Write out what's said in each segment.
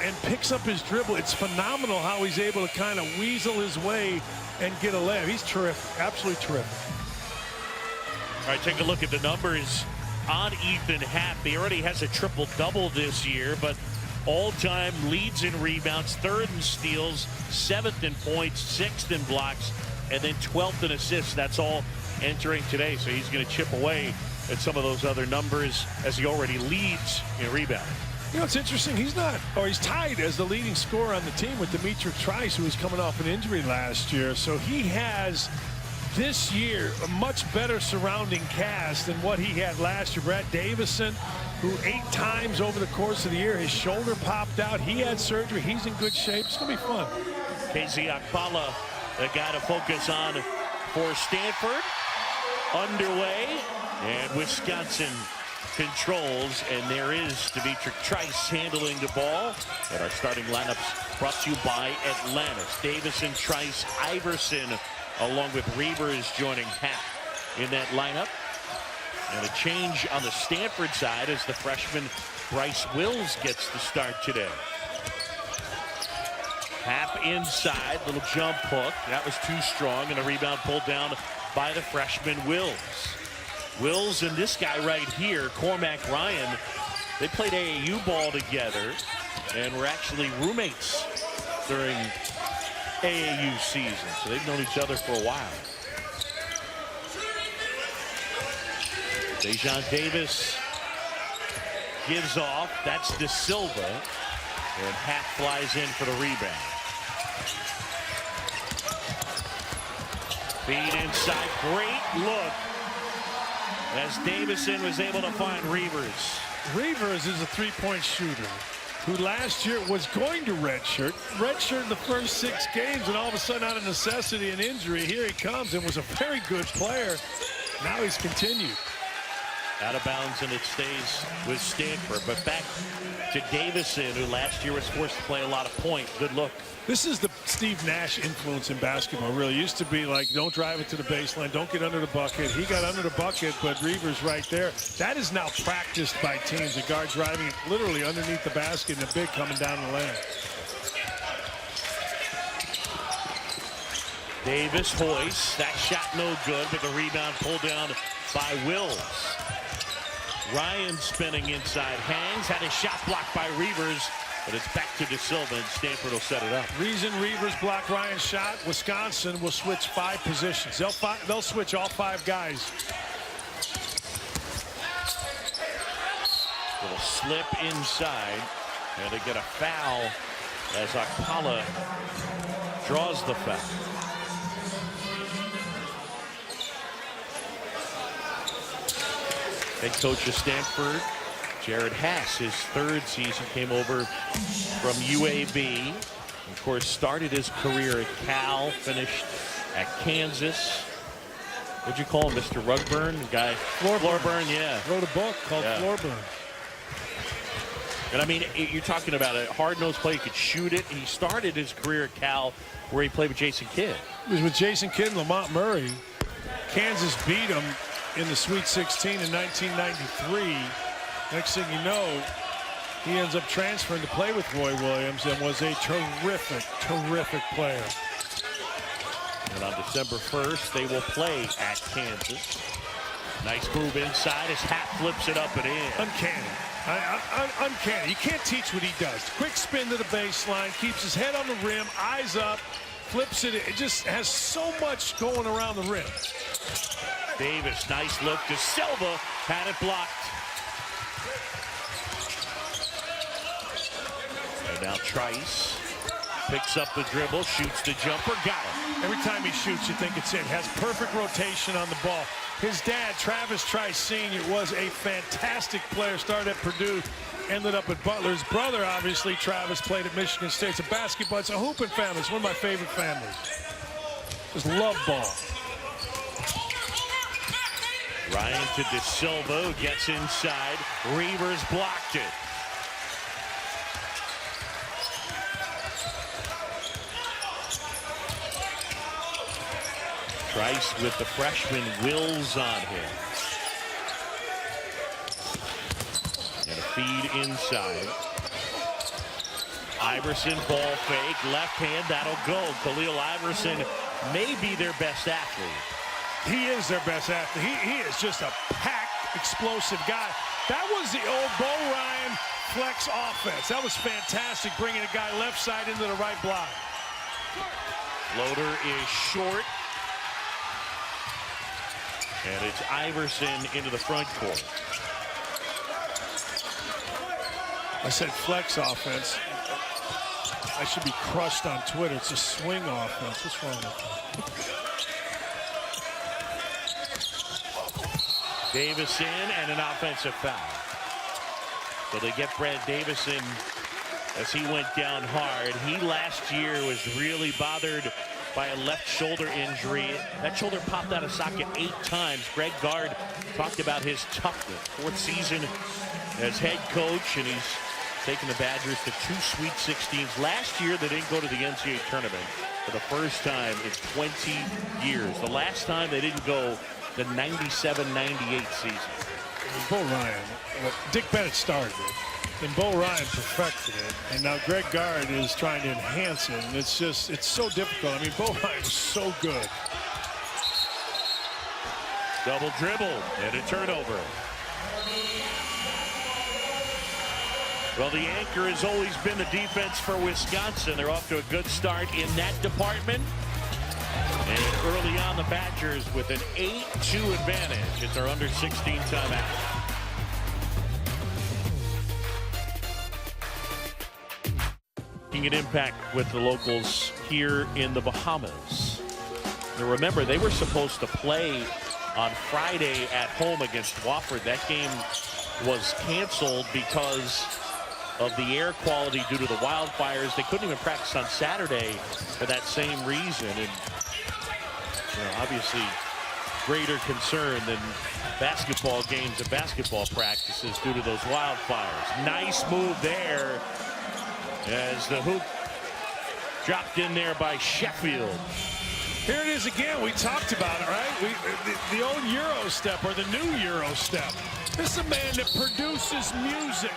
and picks up his dribble. It's phenomenal how he's able to kind of weasel his way and get a layup. He's terrific, absolutely terrific. All right, take a look at the numbers on Ethan Happ. He already has a triple-double this year, but all-time leads in rebounds, 3rd in steals, 7th in points, 6th in blocks, and then 12th in assists. That's all entering today, so he's going to chip away at some of those other numbers as he already leads in rebounding. You know, it's interesting. He's tied as the leading scorer on the team with Dimitri Trice, who was coming off an injury last year. So he has this year a much better surrounding cast than what he had last year. Brad Davison, who 8 times over the course of the year, his shoulder popped out. He had surgery. He's in good shape. It's going to be fun. KZ Akpala, the guy to focus on for Stanford. Underway, and Wisconsin controls, and there is Dimitri Trice handling the ball. And our starting lineups brought to you by Atlantis. Davison, Trice, Iverson, along with Reavers joining Happ in that lineup. And a change on the Stanford side as the freshman Bryce Wills gets the start today. Happ inside, little jump hook. That was too strong, and a rebound pulled down by the freshman Wills. Wills and this guy right here, Cormac Ryan, they played AAU ball together and were actually roommates during AAU season. So they've known each other for a while. Dejan Davis gives off. That's De Silva. And Happ flies in for the rebound. Feed inside. Great look as Davison was able to find Reavers. Reavers is a three-point shooter who last year was going to redshirt the first 6 games, and all of a sudden, out of necessity and injury, here he comes and was a very good player. Now he's continued. Out of bounds, and it stays with Stanford. But back to Davison, who last year was forced to play a lot of point. Good look. This is the Steve Nash influence in basketball. Really used to be like, don't drive it to the baseline, don't get under the bucket. He got under the bucket, but Reavers right there. That is now practiced by teams. The guard driving it literally underneath the basket and the big coming down the lane. Davis hoists. That shot no good, but the rebound pulled down by Wills. Ryan spinning inside, hangs, had his shot blocked by Reavers, but it's back to De Silva, and Stanford will set it up. Reason Reavers blocked Ryan's shot, Wisconsin will switch 5 positions. They'll switch all 5 guys. Little slip inside, and they get a foul as Akpala draws the foul. Head coach of Stanford, Jared Hass, his 3rd season, came over from UAB. Of course, started his career at Cal, finished at Kansas. What'd you call him, Mr. Rugburn? The guy, Floorburn, yeah. Wrote a book called Floorburn. And I mean, you're talking about a hard-nosed player. He could shoot it. He started his career at Cal, where he played with Jason Kidd. He was with Jason Kidd and Lamont Murray. Kansas beat him in the Sweet 16 in 1993. Next thing you know, he ends up transferring to play with Roy Williams and was a terrific, terrific player. And on December 1st, they will play at Kansas. Nice move inside as Happ flips it up and in. Uncanny. Uncanny. You can't teach what he does. Quick spin to the baseline, keeps his head on the rim, eyes up, flips it. It just has so much going around the rim. Davis, nice look. De Silva had it blocked. And now Trice picks up the dribble, shoots the jumper, got it. Every time he shoots, you think it's in. Has perfect rotation on the ball. His dad, Travis Trice Sr., was a fantastic player. Started at Purdue, ended up at Butler. His brother, obviously, Travis, played at Michigan State. It's a basketball, it's a hooping family. It's one of my favorite families. Just love ball. Ryan to De Silva, who gets inside. Reavers blocked it. Trice with the freshman Wills on him. And a feed inside. Iverson, ball fake, left hand, that'll go. Khalil Iverson may be their best athlete. He is their best athlete. He is just a packed, explosive guy. That was the old Bo Ryan flex offense. That was fantastic, bringing a guy left side into the right block. Floater is short. And it's Iverson into the front court. I said flex offense. I should be crushed on Twitter. It's a swing offense. What's wrong with that? Davison and an offensive foul. So they get Brad Davison as he went down hard. He last year was really bothered by a left shoulder injury. That shoulder popped out of socket 8 times. Greg Gard talked about his toughness. 4th season as head coach, and he's taken the Badgers to 2 Sweet 16s. Last year, they didn't go to the NCAA tournament for the first time in 20 years. The last time they didn't go the 97-98 season. Bo Ryan, Dick Bennett started it, and Bo Ryan perfected it, and now Greg Gard is trying to enhance it, and it's so difficult. I mean, Bo Ryan was so good. Double dribble and a turnover. Well, the anchor has always been the defense for Wisconsin. They're off to a good start in that department. And early on, the Badgers with an 8-2 advantage. It's our under 16 timeout. Making an impact with the locals here in the Bahamas. Now remember, they were supposed to play on Friday at home against Wofford. That game was canceled because of the air quality due to the wildfires. They couldn't even practice on Saturday for that same reason. And obviously greater concern than basketball games and basketball practices due to those wildfires. Nice move there as the hoop dropped in there by Sheffield. Here it is again. We talked about it, right? The old Euro step, or the new Euro step. This is a man that produces music.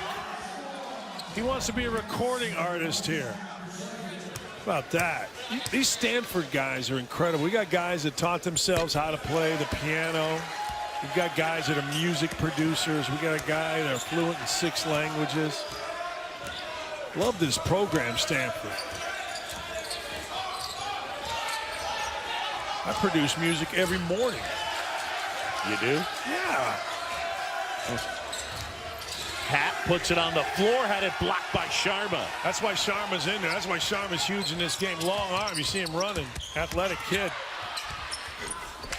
He wants to be a recording artist here. How about that? These Stanford guys are incredible. We got guys that taught themselves how to play the piano. We've got guys that are music producers. We got a guy that are fluent in 6 languages. Love this program, Stanford. I produce music every morning. You do? Yeah. Pat puts it on the floor, had it blocked by Sharma. That's why Sharma's in there. That's why Sharma's huge in this game. Long arm. You see him running. Athletic kid.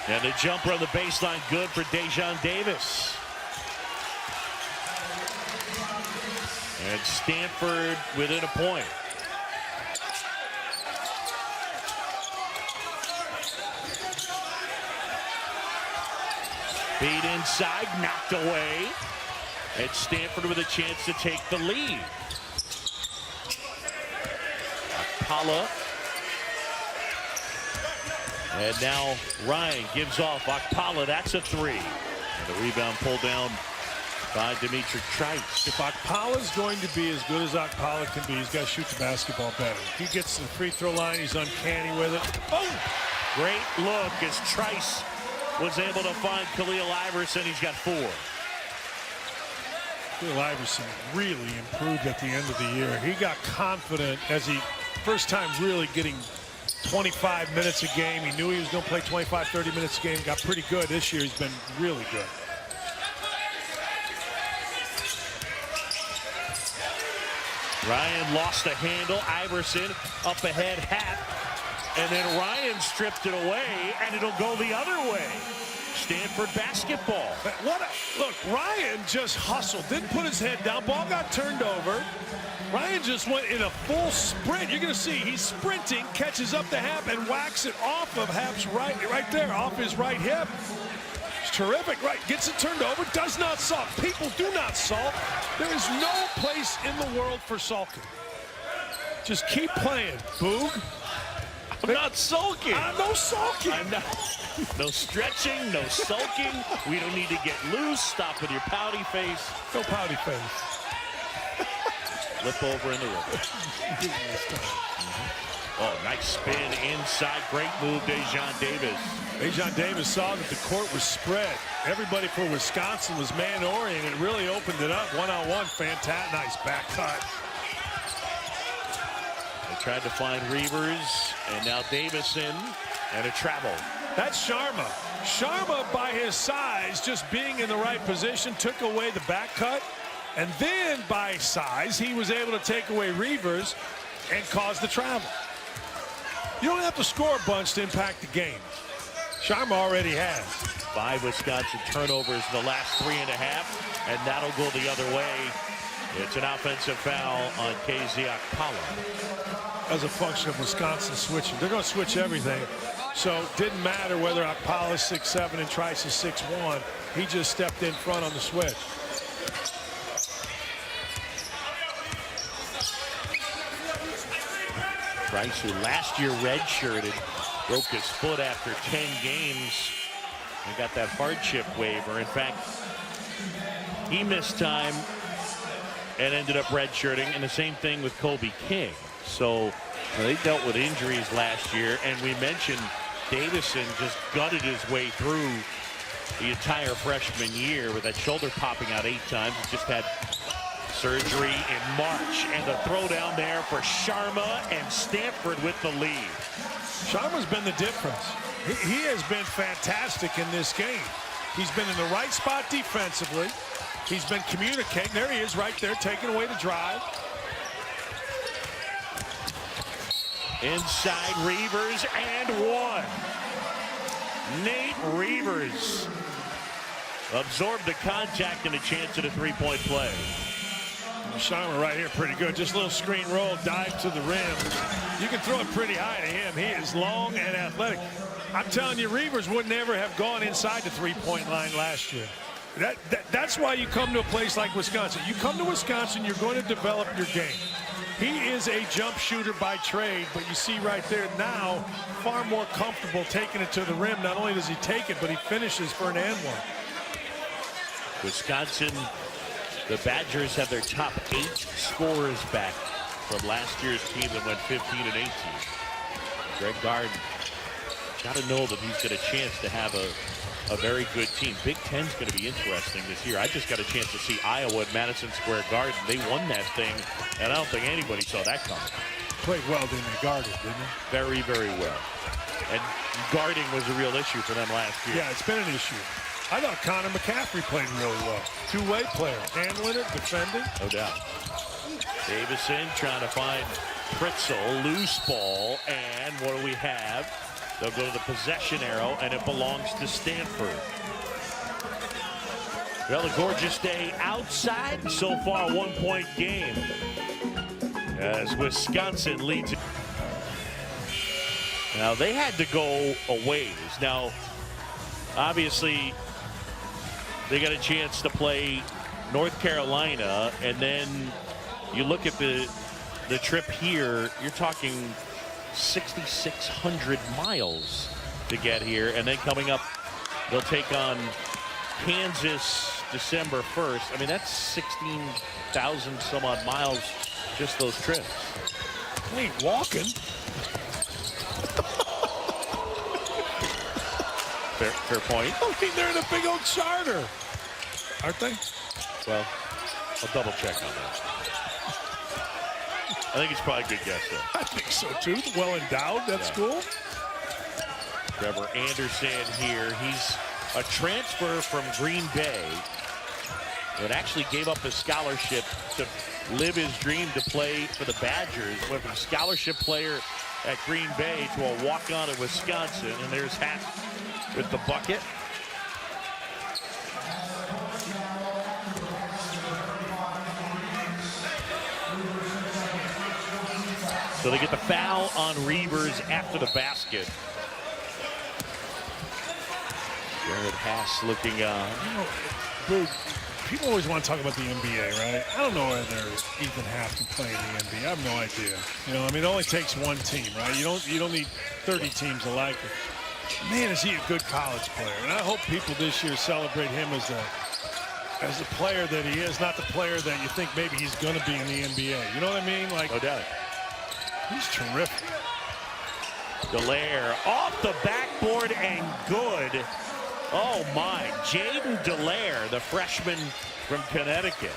And the jumper on the baseline, good for Dejon Davis. And Stanford within a point. Beat inside, knocked away. And Stanford with a chance to take the lead. Akpala. And now Ryan gives off Akpala. That's a 3. And the rebound pulled down by Dimitri Trice. If Akpala's going to be as good as Akpala can be, he's got to shoot the basketball better. If he gets to the free throw line, he's uncanny with it. Oh! Great look as Trice was able to find Khalil Iverson. He's got 4. Khalil Iverson really improved at the end of the year. He got confident as he first time really getting 25 minutes a game. He knew he was going to play 25, 30 minutes a game. Got pretty good this year. He's been really good. Ryan lost the handle. Iverson up ahead, hat. And then Ryan stripped it away, and it'll go the other way. Stanford basketball. Look, Ryan just hustled, didn't put his head down. Ball got turned over. Ryan just went in a full sprint. You're going to see he's sprinting, catches up to Hap, and whacks it off of Hap's right there, off his right hip. It's terrific, right? Gets it turned over, does not sulk. People do not sulk. There is no place in the world for sulking. Just keep playing, Boog. I'm not sulking. No sulking. I'm not. No stretching, no sulking. We don't need to get loose. Stop with your pouty face. No pouty face. flip over in the river. Oh, nice spin inside. Great move, Dejon Davis. Dejon Davis saw that the court was spread. Everybody for Wisconsin was man-oriented. It really opened it up. One-on-one, fantastic. Nice back cut. They tried to find Reavers, and now Davison, and a travel. That's Sharma. Sharma, by his size, just being in the right position, took away the back cut. And then, by size, he was able to take away Reavers and cause the travel. You don't have to score a bunch to impact the game. Sharma already has. 5 Wisconsin turnovers in the last 3.5, and that'll go the other way. It's an offensive foul on KZ Okpala. As a function of Wisconsin switching. They're going to switch everything. So it didn't matter whether Okpala's 6'7" and Trice is 6'1". He just stepped in front on the switch. Trice, who last year redshirted, broke his foot after 10 games and got that hardship waiver. In fact, he missed time and ended up redshirting, and the same thing with Kobe King. So they dealt with injuries last year, and we mentioned Davison just gutted his way through the entire freshman year with that shoulder popping out 8 times. He just had surgery in March, and the throw down there for Sharma, and Stanford with the lead. Sharma's been the difference. He has been fantastic in this game. He's been in the right spot defensively. He's been communicating. There he is right there, taking away the drive. Inside Reavers, and one. Nate Reavers absorbed the contact and a chance at a three-point play. Sharma right here pretty good. Just a little screen roll, dive to the rim. You can throw it pretty high to him. He is long and athletic. I'm telling you, Reavers would never have gone inside the three-point line last year. That's why you come to a place like Wisconsin. You come to Wisconsin, you're going to develop your game. He is a jump shooter by trade, but you see right there now, far more comfortable taking it to the rim. Not only does he take it, but he finishes for an and one. Wisconsin, the Badgers have their top 8 scorers back from last year's team that went 15 and 18. Greg Gard got to know that he's got a chance to have a very good team. Big Ten's going to be interesting this year. I just got a chance to see Iowa at Madison Square Garden. They won that thing, and I don't think anybody saw that coming. Played well, didn't they? Guarded, didn't they? Very, very well. And guarding was a real issue for them last year. Yeah, it's been an issue. I thought Connor McCaffrey played really well. Two-way player, handling it, defending. No doubt. Davison trying to find Pritzel, loose ball, and what do we have? They'll go to the possession arrow, and it belongs to Stanford. Well, a gorgeous day outside. So far, 1-point game as Wisconsin leads. Now, they had to go a ways. Now, obviously, they got a chance to play North Carolina, and then you look at the trip here, you're talking 6,600 miles to get here, and then coming up, they'll take on Kansas December 1st. I mean, that's 16,000 some odd miles, just those trips. They ain't walking. Fair point. I mean, they're in a big old charter, aren't they? Well, I'll double check on that. I think it's probably a good guess, though. I think so, too. Well endowed, that school. Trevor Anderson here. He's a transfer from Green Bay that actually gave up his scholarship to live his dream to play for the Badgers. Went from scholarship player at Green Bay to a walk-on at Wisconsin. And there's Hack with the bucket. So they get the foul on Reavers after the basket. Jared Haas looking People always want to talk about the NBA, right? I don't know whether Ethan Haas can play in the NBA. I have no idea. You know, I mean, it only takes one team, right? You don't need 30 teams alike. Man, is he a good college player. And I hope people this year celebrate him as as the player that he is, not the player that you think maybe he's going to be in the NBA. You know what I mean? Like, no doubt. He's terrific. Dallaire off the backboard and good. Oh my, Jaden Dallaire, the freshman from Connecticut.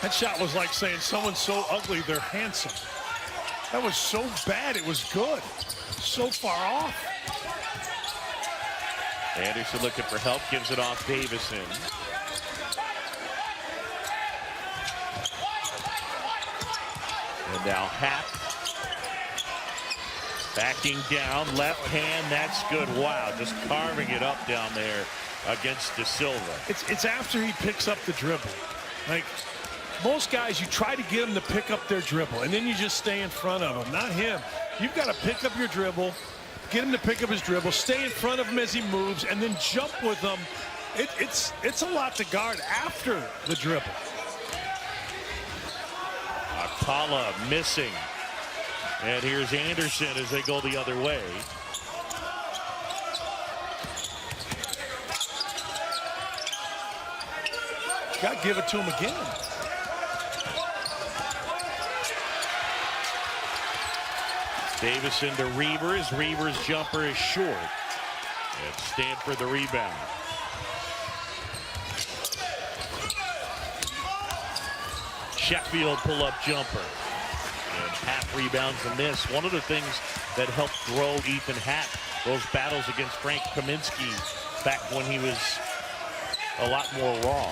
That shot was like saying someone's so ugly they're handsome. That was so bad it was good. So far off. Anderson looking for help, gives it off Davison. And now Happ backing down, left hand, that's good. Wow, just carving it up down there against De Silva. It's after he picks up the dribble. Like, most guys, you try to get them to pick up their dribble, and then you just stay in front of them. Not him. You've got to pick up your dribble, get him to pick up his dribble, stay in front of him as he moves, and then jump with him. It's a lot to guard after the dribble. Akala missing. And here's Anderson as they go the other way. Got to give it to him again. Davison to Reavers. Reavers' jumper is short. And Stanford the rebound. Sheffield pull-up jumper. And Happ rebounds and miss. One of the things that helped grow Ethan Happ, those battles against Frank Kaminsky back when he was a lot more raw.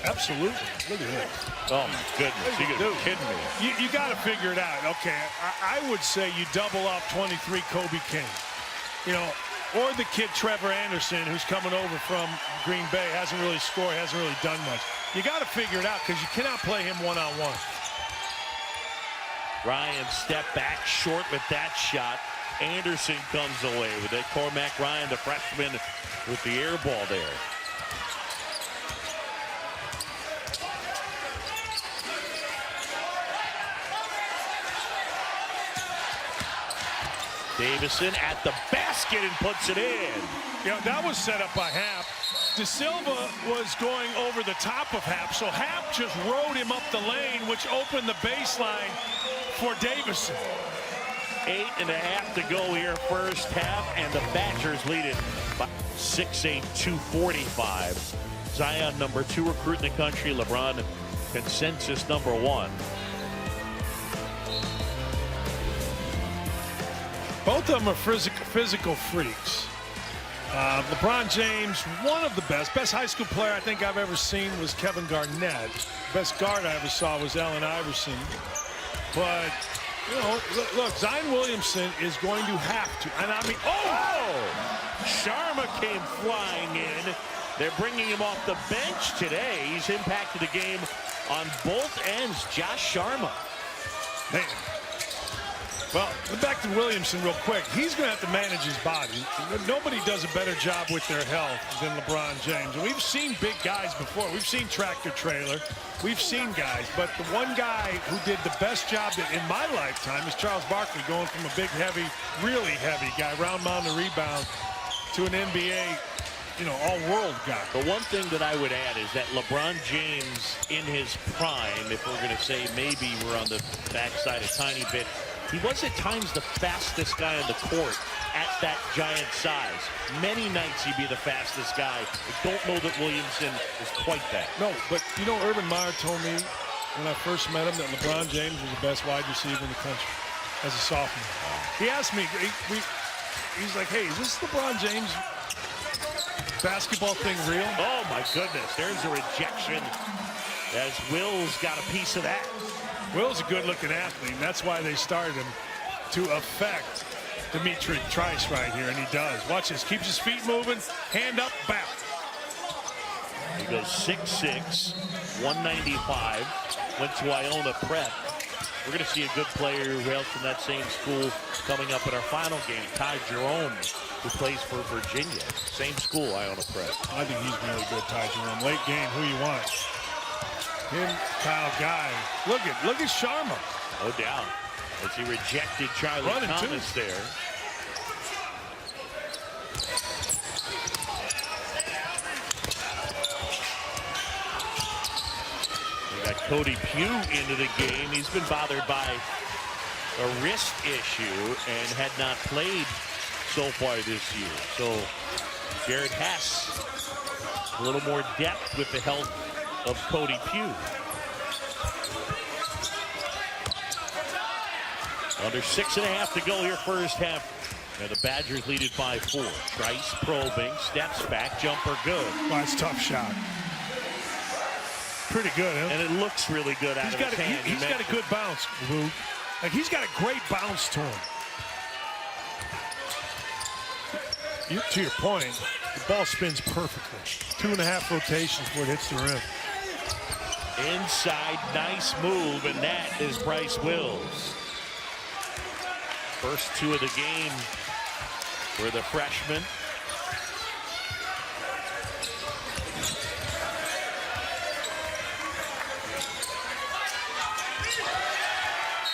Absolutely. Look at this. Oh my goodness, you gotta be kidding me. You got to figure it out. Okay, I would say you double up 23 Kobe King. You know, or the kid Trevor Anderson, who's coming over from Green Bay, hasn't really scored, hasn't really done much. You got to figure it out because you cannot play him one-on-one. Ryan step back short with that shot. Anderson comes away with it. Cormac Ryan, the freshman, with the air ball there. Davison at the basket and puts it in. Yeah, that was set up by Happ. De Silva was going over the top of Happ, so Happ just rode him up the lane, which opened the baseline for Davison. 8.5 to go here, first half, and the Badgers lead it by 6'8", 245. Zion, number 2 recruit in the country. LeBron, consensus number 1. Both of them are physical freaks. LeBron James, one of the best high school player I think I've ever seen was Kevin Garnett. Best guard I ever saw was Allen Iverson. But, you know, look, Zion Williamson is going to have to. And I mean, Sharma came flying in. They're bringing him off the bench today. He's impacted the game on both ends. Josh Sharma. Man. Well, back to Williamson real quick. He's going to have to manage his body. Nobody does a better job with their health than LeBron James. And we've seen big guys before. We've seen tractor trailer. We've seen guys. But the one guy who did the best job in my lifetime is Charles Barkley, going from a big, heavy, really heavy guy, round mound to rebound, to an NBA, you know, all-world guy. The one thing that I would add is that LeBron James in his prime, if we're going to say maybe we're on the backside a tiny bit, he was at times the fastest guy on the court at that giant size. Many nights he'd be the fastest guy. I don't know that Williamson is quite that. No, but you know, Urban Meyer told me when I first met him that LeBron James was the best wide receiver in the country as a sophomore. He asked me, he's like, hey, is this LeBron James basketball thing real? Oh my goodness, there's a rejection as Will's got a piece of that. Will's a good-looking athlete, and that's why they started him to affect Dimitri Trice right here, and he does. Watch this. Keeps his feet moving. Hand up, back. He goes 6'6", 195. Went to Iona Prep. We're going to see a good player who hails from that same school coming up in our final game. Ty Jerome, who plays for Virginia. Same school, Iona Prep. I think he's really good, Ty Jerome. Late game, who you want? Him, Kyle Guy. Look at Sharma. No doubt. As he rejected Charlie Thomas there. Cody Pugh into the game. He's been bothered by a wrist issue and had not played so far this year. So Jared Hess, a little more depth with the help of Cody Pugh. Under 6.5 to go here first half. And the Badgers lead it by 4. Trice probing, steps back, jumper good. Well, that's a tough shot. Pretty good, huh? And it looks really good out of his hand. He's got a good bounce, Luke. Like, he's got a great bounce to him. To your point, the ball spins perfectly. 2.5 rotations before it hits the rim. Inside, nice move, and that is Bryce Wills. First 2 of the game for the freshman.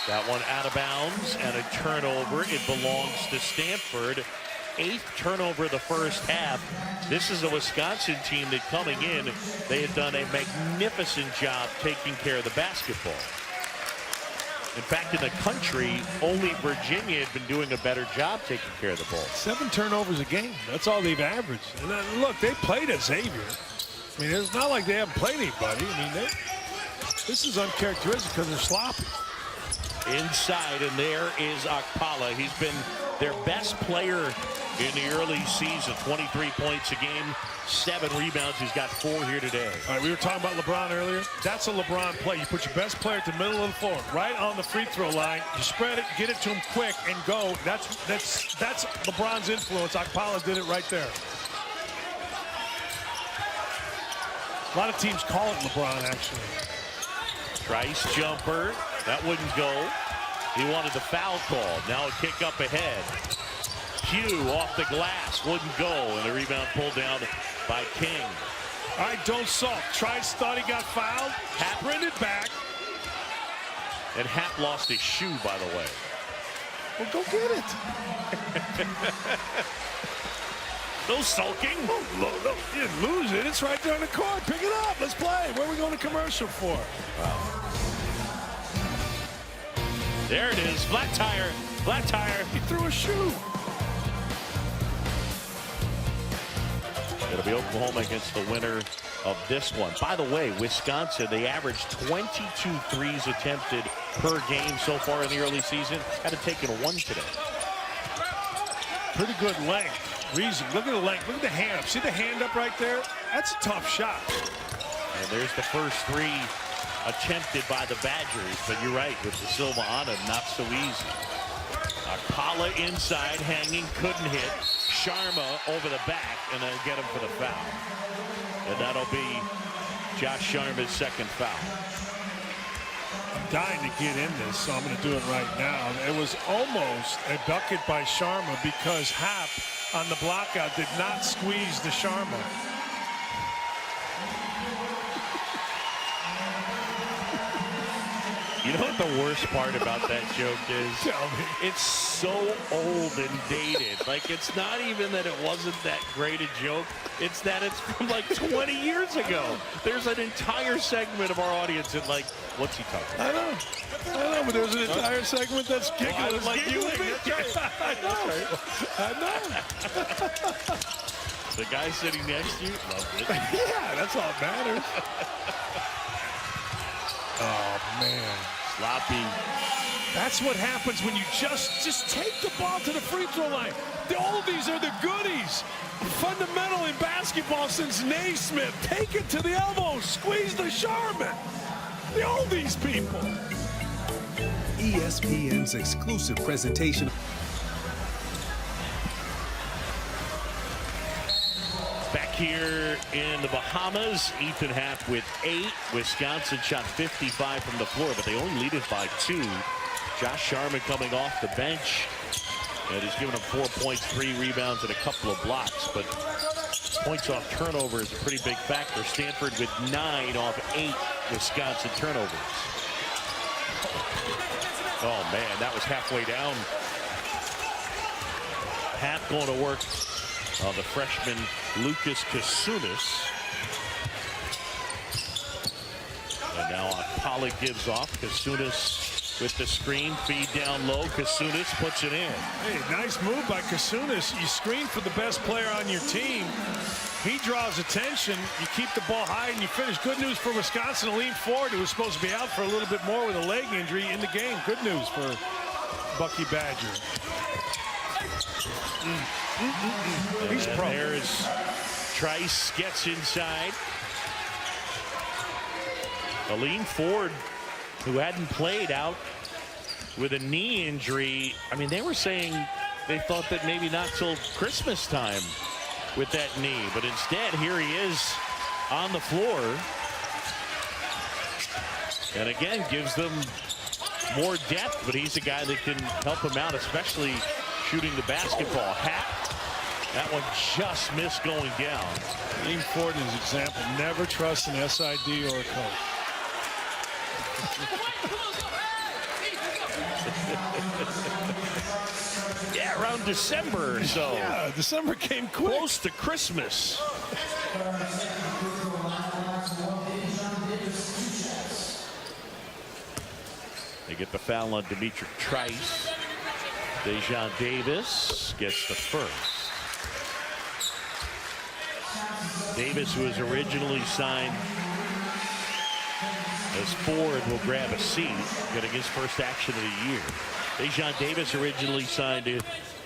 That one out of bounds and a turnover. It belongs to Stanford. 8th turnover of the first half. This is a Wisconsin team that coming in, they had done a magnificent job taking care of the basketball. In fact, in the country, only Virginia had been doing a better job taking care of the ball. 7 turnovers a game. That's all they've averaged. And look, they played at Xavier. I mean, it's not like they haven't played anybody. I mean, this is uncharacteristic because they're sloppy. Inside, and there is Okpala. He's been their best player in the early season. 23 points a game, 7 rebounds. He's got 4 here today. All right, we were talking about LeBron earlier. That's a LeBron play. You put your best player at the middle of the floor, right on the free throw line. You spread it, get it to him quick, and go. That's LeBron's influence. Okpala did it right there. A lot of teams call it LeBron, actually. Trice jumper. That wouldn't go. He wanted the foul call. Now a kick up ahead. Pugh off the glass. Wouldn't go. And the rebound pulled down by King. All right, don't sulk. Trice thought he got fouled. Hap sprinted back. And Hap lost his shoe, by the way. Well, go get it. No sulking. No, you didn't lose it. It's right there on the court. Pick it up. Let's play. Where are we going to commercial for? Wow. There it is. Flat tire. Flat tire. He threw a shoe. It'll be Oklahoma against the winner of this one. By the way, Wisconsin, they averaged 22 threes attempted per game so far in the early season. Had taken 1 today. Pretty good length. Reason. Look at the length. Look at the hand up. See the hand up right there? That's a tough shot. And there's the first 3 attempted by the Badgers. But you're right, with the Silva on him, not so easy. Okpala inside, hanging, couldn't hit. Sharma over the back, and then get him for the foul. And that'll be Josh Sharma's second foul. I'm dying to get in this, so I'm going to do it right now. It was almost a bucket by Sharma because Hap on the blockout did not squeeze the Sharma. You know what the worst part about that joke is? Tell me. It's so old and dated. Like, it's not even that it wasn't that great a joke. It's that it's from like 20 years ago. There's an entire segment of our audience that like, what's he talking about? I know, but there's an entire segment that's giggling like you. I know. The guy sitting next to you loved it. Yeah, that's all that matters. Oh, man. Sloppy. That's what happens when you just take the ball to the free throw line. The oldies are the goodies. Fundamental in basketball since Naismith. Take it to the elbow. Squeeze the Sharman. The oldies people. ESPN's exclusive presentation. Back here in the Bahamas, Ethan Hap with 8. Wisconsin shot 55 from the floor, but they only lead it by 2. Josh Sharman coming off the bench, and he's given him 4 points, 3 rebounds, and a couple of blocks. But points off turnover is a pretty big factor. Stanford with 9 off 8 Wisconsin turnovers. Oh, man, that was halfway down. Hap going to work on the freshman Lucas Kasunas. And And now Pollock gives off. Kasunas with the screen, feed down low. Kasunas puts it in. Hey, nice move by Kasunas. You screen for the best player on your team. He draws attention. You keep the ball high and you finish. Good news for Wisconsin to lean forward. It was supposed to be out for a little bit more with a leg injury in the game. Good news for Bucky Badger. He's pro. There's Trice gets inside. Aline Ford, who hadn't played, out with a knee injury. I mean, they were saying they thought that maybe not till Christmas time with that knee, but instead here he is on the floor, and again gives them more depth. But he's a guy that can help him out, especially shooting the basketball. That one just missed going down. Aline Ford is an example. Never trust an SID or a coach. Yeah, around December or so. Yeah, December came quick. Close to Christmas. They get the foul on Dimitri Trice. Dejan Davis gets the first. Davis, who was originally signed as Ford, will grab a seat, getting his first action of the year. Dejan Davis originally signed to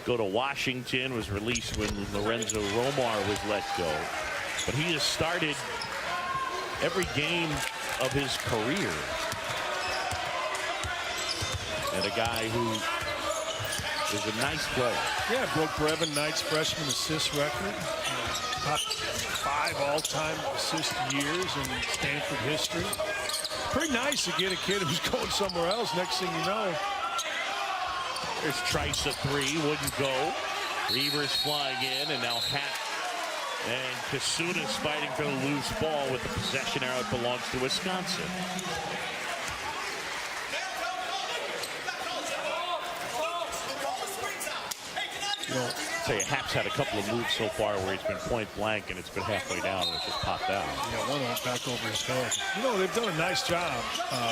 go to Washington, was released when Lorenzo Romar was let go. But he has started every game of his career. And a guy who is a nice player. Yeah, broke Brevin Knight's freshman assist record. Top 5 all-time assist years in Stanford history. Pretty nice to get a kid who's going somewhere else. Next thing you know. There's Trice a three, wouldn't go. Reavers flying in, and now Happ and Kasunas fighting for the loose ball with the possession arrow. It belongs to Wisconsin. I'd say Happ's had a couple of moves so far where he's been point blank and it's been halfway down and it's just popped out. Yeah, one went back over his head. You know, they've done a nice job,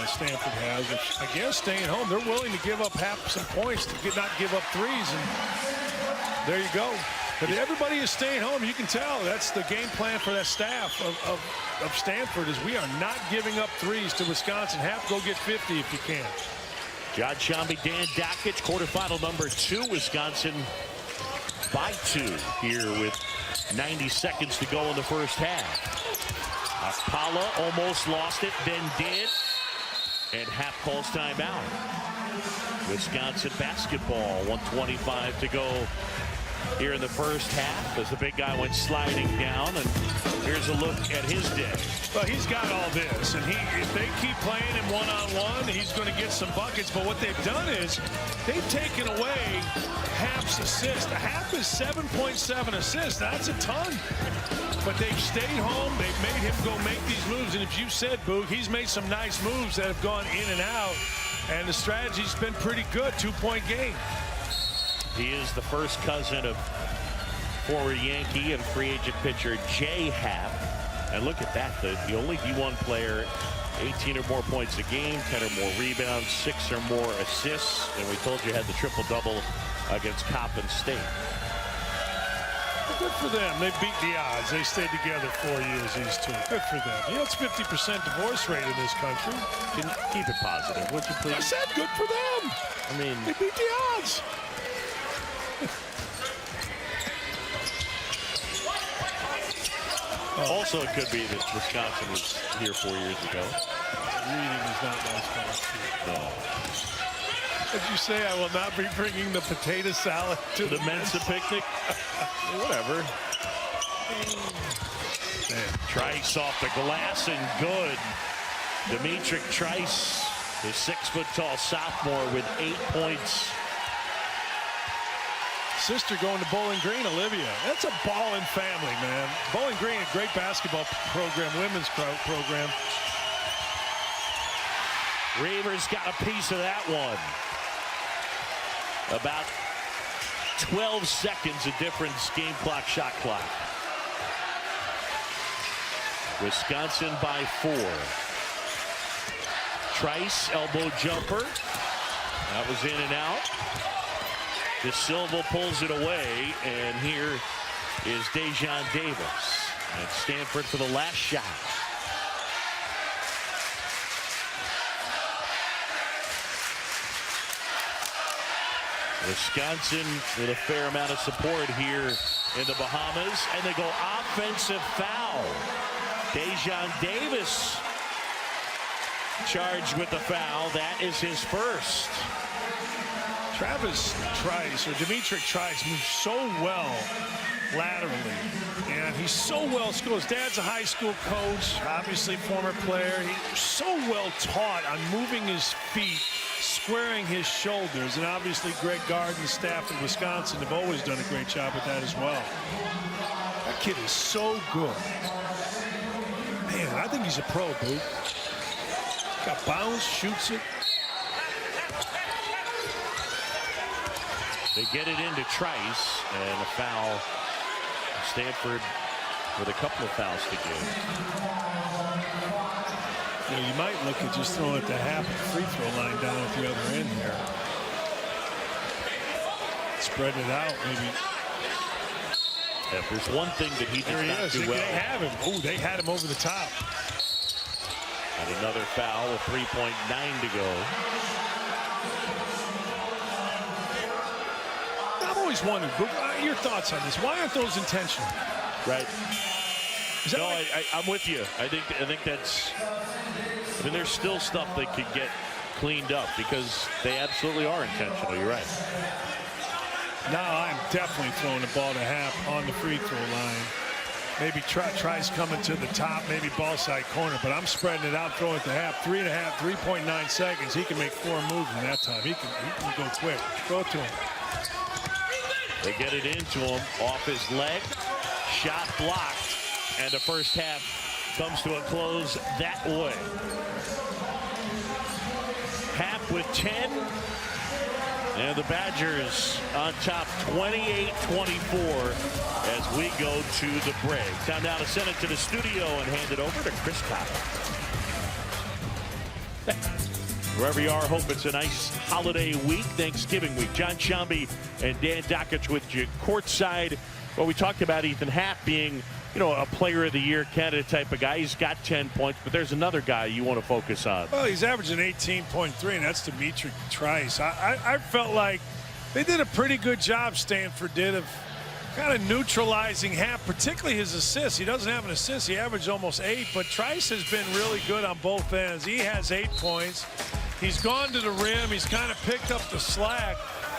Stanford has. I guess staying home, they're willing to give up some points to not give up threes, and there you go. But everybody is staying home. You can tell that's the game plan for that staff of Stanford is we are not giving up threes to Wisconsin. Happ, go get 50 if you can. John Shambi, Dan Dakich, quarterfinal number 2, Wisconsin by 2 here with 90 seconds to go in the first half. Akpala almost lost it, then did, and Happ calls timeout. Wisconsin basketball, 1:25 to go here in the first half as the big guy went sliding down, and here's a look at his day. Well, he's got all this, and if they keep playing him one-on-one, he's going to get some buckets. But what they've done is they've taken away Happ's assist. Happ is 7.7 assists. That's a ton. But they've stayed home. They've made him go make these moves. And as you said, Boog, he's made some nice moves that have gone in and out. And the strategy's been pretty good. 2-point game. He is the first cousin of former Yankee and free agent pitcher Jay Happ. And look at that, the only D1 player, 18 or more points a game, 10 or more rebounds, 6 or more assists. And we told you had the triple-double against Coppin State. Good for them. They beat the odds. They stayed together 4 years, these two. Good for them. You know, it's 50% divorce rate in this country. Keep it positive, would you please? I said good for them. I mean, they beat the odds. Also, it could be that Wisconsin was here 4 years ago. Reading is not my sport. No. Did you say I will not be bringing the potato salad to the Mensa picnic? Whatever. Trice off the glass and good. Dimitri Trice, the 6-foot-tall sophomore with 8 points. Sister going to Bowling Green, Olivia. That's a ballin' family, man. Bowling Green, a great basketball program, women's program. Reavers got a piece of that one. About 12 seconds of difference, game clock, shot clock. Wisconsin by 4. Trice, elbow jumper. That was in and out. De Silva pulls it away, and here is Dejan Davis. And Stanford for the last shot. Wisconsin with a fair amount of support here in the Bahamas, and they go offensive foul. Dejan Davis charged with the foul. That is his first. Travis Trice, or Dimitri Trice, moves so well laterally, and he's so well skilled. His dad's a high school coach, obviously former player. He's so well taught on moving his feet, squaring his shoulders, and obviously Greg Garden's staff in Wisconsin have always done a great job with that as well. That kid is so good. Man, I think he's a pro, dude. Got bounce, shoots it. They get it into Trice, and a foul. Stanford with a couple of fouls to give. You know, you might look at just throwing it to half the free throw line down at the other end here. Spread it out, maybe. If there's one thing that he does not do well. They have him. Oh, they had him over the top. And another foul with 3.9 to go. I've always wondered, your thoughts on this. Why aren't those intentional? Right. No, right? I'm with you. I think that's. I mean, there's still stuff that could get cleaned up because they absolutely are intentional. You're right. Now I'm definitely throwing the ball to half on the free throw line. Maybe Trice coming to the top, maybe ball side corner, but I'm spreading it out, throwing it to half. 3.9 seconds. He can make 4 moves in that time. He can go quick. Throw it to him. They get it into him off his leg. Shot blocked. And the first half comes to a close that way. Half with 10. And the Badgers on top 28-24 as we go to the break. Time now to send it to the studio and hand it over to Chris Cotter. Wherever you are, hope it's a nice holiday week, Thanksgiving week. John Shambi and Dan Dakich with you courtside. Well, we talked about Ethan Happ being, a player of the year candidate type of guy. He's got 10 points, but there's another guy you want to focus on. Well, he's averaging 18.3, and that's Dimitri Trice. I felt like they did a pretty good job, Stanford did, of kind of neutralizing Happ, particularly his assists. He doesn't have an assist. He averaged almost 8, but Trice has been really good on both ends. He has 8 points. He's gone to the rim. He's kind of picked up the slack.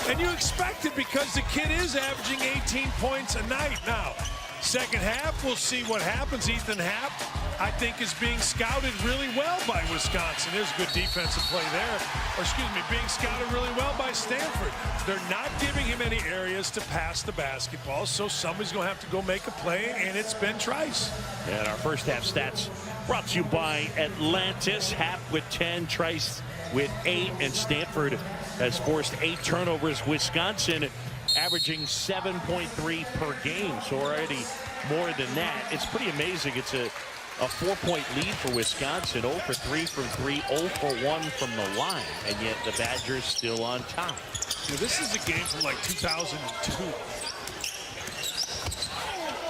And you expect it because the kid is averaging 18 points a night now. Second half, we'll see what happens. Ethan Happ, I think, is being scouted really well by Wisconsin. There's good defensive play there. Or, excuse me, being scouted really well by Stanford. They're not giving him any areas to pass the basketball, so somebody's going to have to go make a play, and it's been Trice. And our first half stats brought to you by Atlantis. Happ with 10, Trice with 8, and Stanford has forced 8 turnovers. Wisconsin averaging 7.3 per game, so already more than that. It's pretty amazing. It's a 4-point lead for Wisconsin. 0 for 3 from 3, 0 for 1 from the line, and yet the Badgers still on top. Yeah, this is a game from like 2002.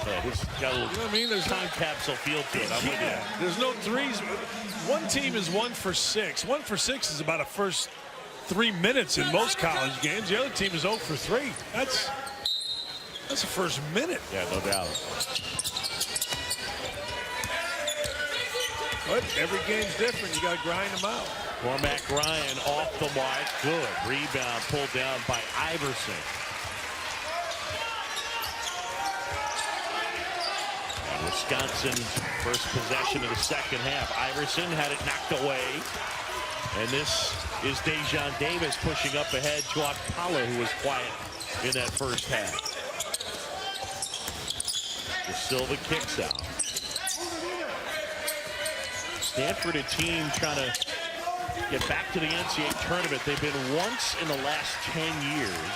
Yeah, this got a little, you know what I mean? There's time capsule feel to it. I'm with you. There's no threes. One team is 1 for 6. 1 for 6 is about a first 3 minutes in most college games. The other team is 0 for 3. That's the first minute. Yeah, no doubt. But every game's different. You got to grind them out. Cormac Ryan off the mark. Good rebound pulled down by Iverson. And Wisconsin first possession of the second half. Iverson had it knocked away. And this is Dejan Davis pushing up ahead to Akpala, who was quiet in that first half. De Silva kicks out. Stanford, a team trying to get back to the NCAA tournament. They've been once in the last 10 years.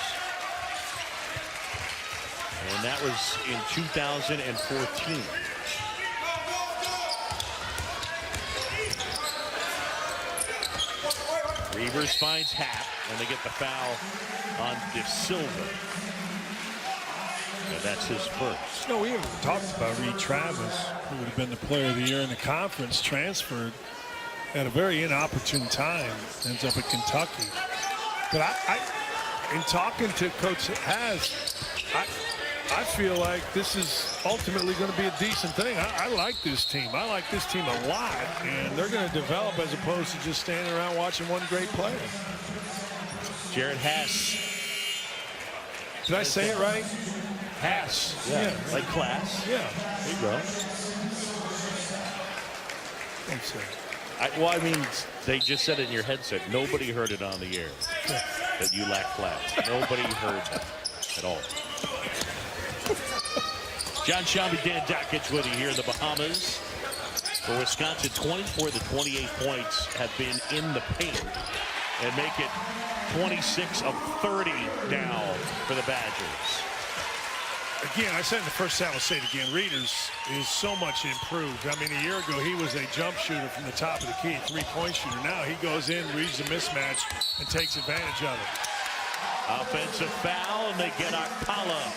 And that was in 2014. Reavers finds Hap, and they get the foul on De Silva. And that's his first. No, we haven't talked about Reed Travis, who would have been the player of the year in the conference, transferred at a very inopportune time, ends up at Kentucky. But I in talking to Coach Has, I feel like this is ultimately going to be a decent thing. I like this team. I like this team a lot, and they're going to develop as opposed to just standing around watching one great player. Jared Hess. Did I say it right? Hess. Yeah. Like class. Yeah. There you go. Thanks, sir. Well, I mean, they just said it in your headset. Nobody heard it on the air that you lack class. Nobody heard that at all. John Shelby, Dan Dakich with you here in the Bahamas. For Wisconsin, 24 of the 28 points have been in the paint and make it 26 of 30 now for the Badgers. Again, I said in the first half, I'll say it again, Reeders is so much improved. I mean, a year ago, he was a jump shooter from the top of the key, three-point shooter. Now he goes in, reads the mismatch, and takes advantage of it. Offensive foul, and they get Akpala.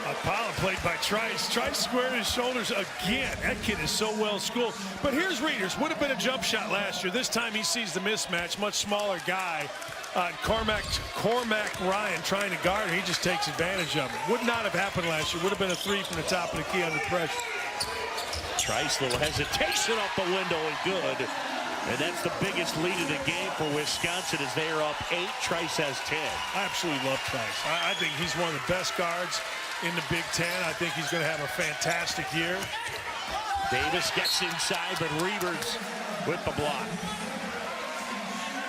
Akpala played by Trice. Trice squared his shoulders again. That kid is so well schooled. But here's Reeders. Would have been a jump shot last year. This time he sees the mismatch. Much smaller guy. Cormac Ryan trying to guard. He just takes advantage of it. Would not have happened last year. Would have been a three from the top of the key under pressure. Trice, little hesitation off the window and good. And that's the biggest lead of the game for Wisconsin as they are up 8. Trice has 10. I absolutely love Trice. I think he's one of the best guards in the Big Ten. I think he's going to have a fantastic year. Davis gets inside, but Reavers with the block.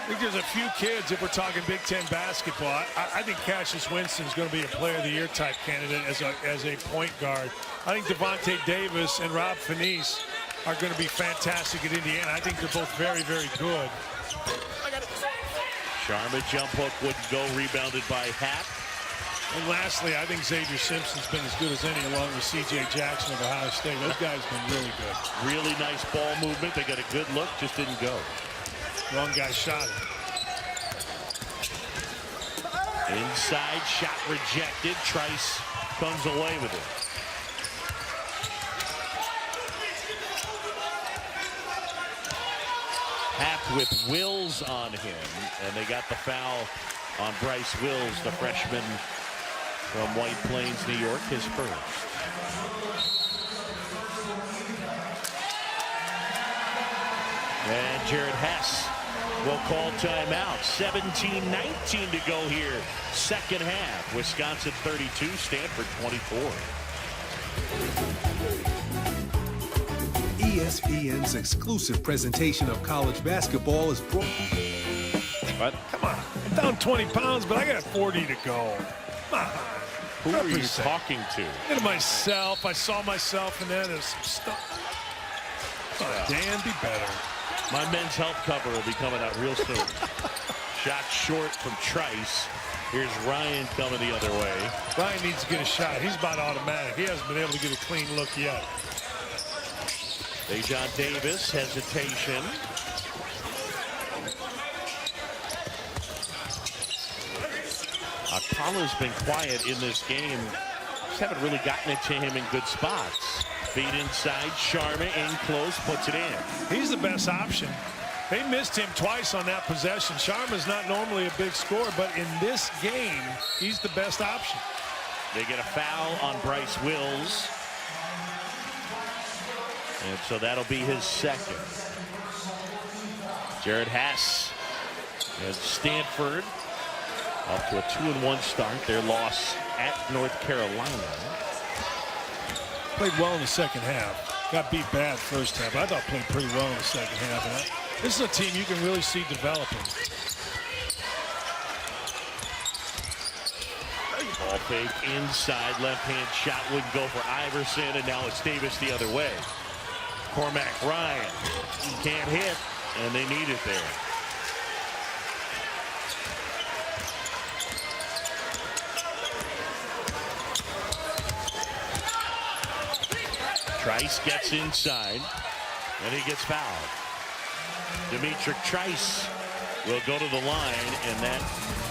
I think there's a few kids, if we're talking Big Ten basketball, I think Cassius Winston's going to be a player of the year type candidate as a point guard. I think Devontae Davis and Rob Finney's are going to be fantastic at Indiana. I think they're both very, very good. Sharma jump hook wouldn't go, rebounded by Hap. And lastly, I think Xavier Simpson's been as good as any along with C.J. Jackson of Ohio State. Those guys have been really good. Really nice ball movement. They got a good look, just didn't go. Wrong guy shot it. Inside shot rejected. Trice comes away with it. Hap with Wills on him, and they got the foul on Bryce Wills, the freshman from White Plains, New York, his first. And Jared Hess will call timeout. 17-19 to go here, second half. Wisconsin 32, Stanford 24. ESPN's exclusive presentation of college basketball is brought. But come on, I'm down 20 pounds, but I got 40 to go. Come on. Who are you talking to? To myself. I saw myself, and then there's some stuff. Oh, Dan, be better. My men's health cover will be coming out real soon. Shot short from Trice. Here's Ryan coming the other way. Ryan needs to get a shot. He's about automatic. He hasn't been able to get a clean look yet. Dejon Davis, hesitation. Akpala's been quiet in this game. Just haven't really gotten it to him in good spots. Feed inside, Sharma in close, puts it in. He's the best option. They missed him twice on that possession. Sharma's not normally a big scorer, but in this game, he's the best option. They get a foul on Bryce Wills. And so that'll be his second. Jared Hess and Stanford up to a 2-1 start. Their loss at North Carolina. Played well in the second half. Got beat bad first half. I thought played pretty well in the second half. And this is a team you can really see developing. Ball fake inside, left-hand shot wouldn't go for Iverson, and now it's Davis the other way. Cormac Ryan can't hit, and they need it there. Trice gets inside, and he gets fouled. Demetric Trice will go to the line, and that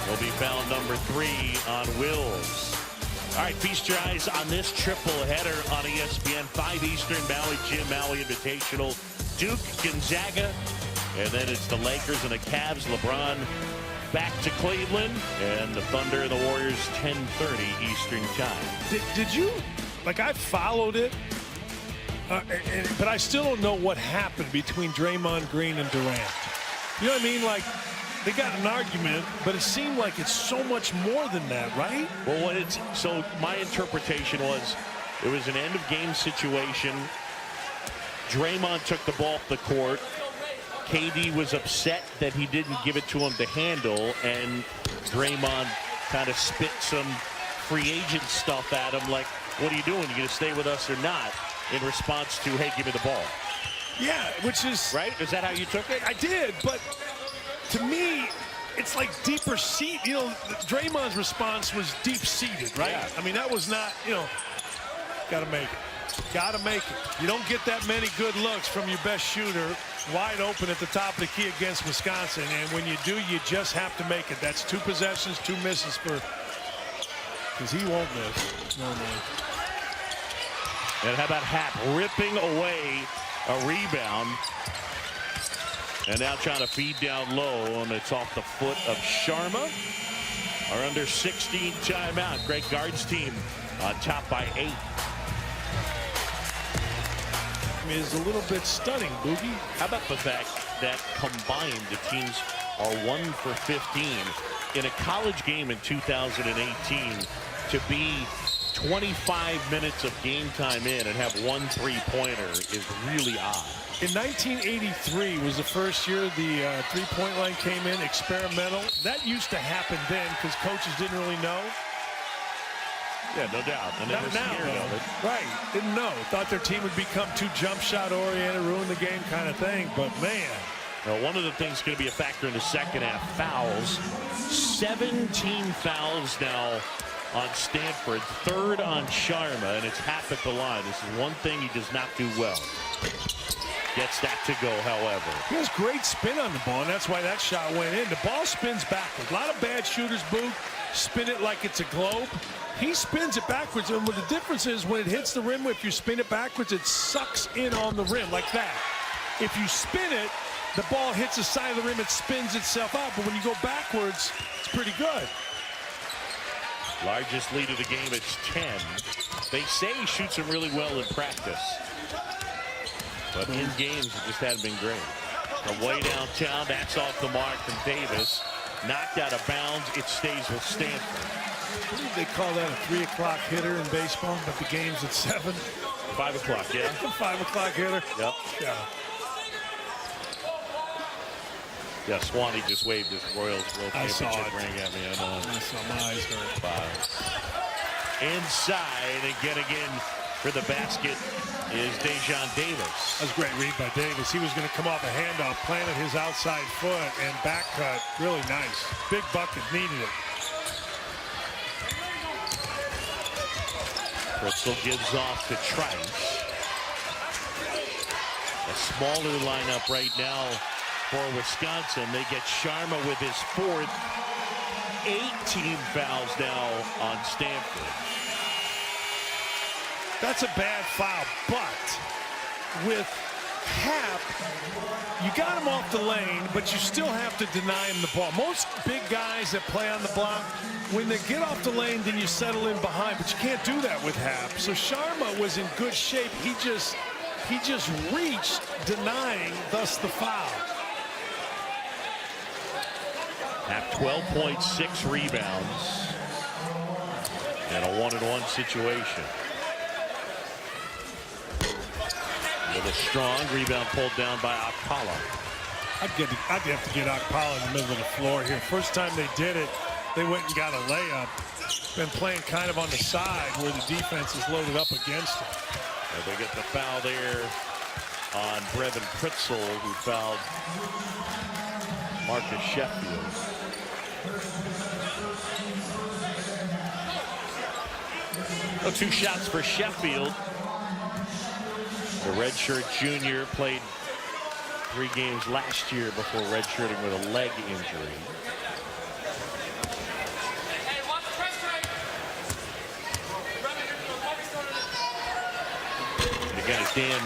will be foul number 3 on Wills. All right, feast your eyes on this triple header on ESPN. 5 Eastern, Maui Jim, Maui Invitational, Duke, Gonzaga, and then it's the Lakers and the Cavs. LeBron back to Cleveland, and the Thunder and the Warriors, 10:30 Eastern time. Did you, like, I followed it, but I still don't know what happened between Draymond Green and Durant. You know what I mean? Like, they got an argument, but it seemed like it's so much more than that, right? Well, so my interpretation was it was an end-of-game situation. Draymond took the ball off the court. KD was upset that he didn't give it to him to handle, and Draymond kind of spit some free agent stuff at him, like, what are you doing? You going to stay with us or not? In response to, hey, give me the ball. Yeah, which is... Right? Is that how you took it? I did, but to me, it's like deeper seat. You know, Draymond's response was deep-seated, right? Yeah. I mean, that was not, you know, got to make it. Got to make it. You don't get that many good looks from your best shooter wide open at the top of the key against Wisconsin, and when you do, you just have to make it. That's 2 possessions, 2 misses for, because he won't miss. No, no. And how about Hap ripping away a rebound, and now trying to feed down low, and it's off the foot of Sharma. Our under 16 timeout. Greg Gard's team on top by 8. Is a little bit stunning, Boogie. How about the fact that combined the teams are 1 for 15 in a college game in 2018 to be 25 minutes of game time in and have 1 3-pointer is really odd. In 1983 was the first year the three-point line came in, experimental. That used to happen then because coaches didn't really know. Yeah, no doubt. And they were scared of it. Right. Didn't know. Thought their team would become too jump shot oriented, ruin the game kind of thing. But, man. Well, one of the things going to be a factor in the second half, fouls. 17 fouls now on Stanford. 3rd on Sharma, and it's Hap at the line. This is one thing he does not do well. Gets that to go, however. He has great spin on the ball, and that's why that shot went in. The ball spins backwards. A lot of bad shooters, Boo, spin it like it's a globe. He spins it backwards, and what the difference is when it hits the rim, if you spin it backwards, it sucks in on the rim like that. If you spin it, the ball hits the side of the rim, it spins itself out. But when you go backwards, it's pretty good. Largest lead of the game, it's 10. They say he shoots them really well in practice. But in games, it just hasn't been great. From way downtown, that's off the mark from Davis. Knocked out of bounds, it stays with Stanford. I believe they call that a 3 o'clock hitter in baseball, but the game's at 7. 5 o'clock, yeah. 5 o'clock hitter. Yep. Yeah. Yeah, Swanee just waved his Royals World Championship ring at me. I know. I saw my eyes hurt. 5. Inside, again for the basket is Dejon Davis. That was a great read by Davis. He was going to come off a handoff, planted his outside foot, and back cut. Really nice. Big bucket, needed it. Crystal gives off to Trice. A smaller lineup right now for Wisconsin. They get Sharma with his 4th. 18 fouls now on Stanford. That's a bad foul, but with Hap, you got him off the lane, but you still have to deny him the ball. Most big guys that play on the block, when they get off the lane, then you settle in behind, but you can't do that with Hap. So Sharma was in good shape. He just reached, denying, thus the foul. Hap 12.6 rebounds and a 1-on-1 situation. With a strong rebound pulled down by Akpala. I'd have to get Akpala in the middle of the floor here. First time they did it, they went and got a layup. Been playing kind of on the side where the defense is loaded up against him. And they get the foul there on Brevin Pritzel, who fouled Marcus Sheffield. Oh, 2 shots for Sheffield. The redshirt junior played 3 games last year before redshirting with a leg injury. And again, as Dan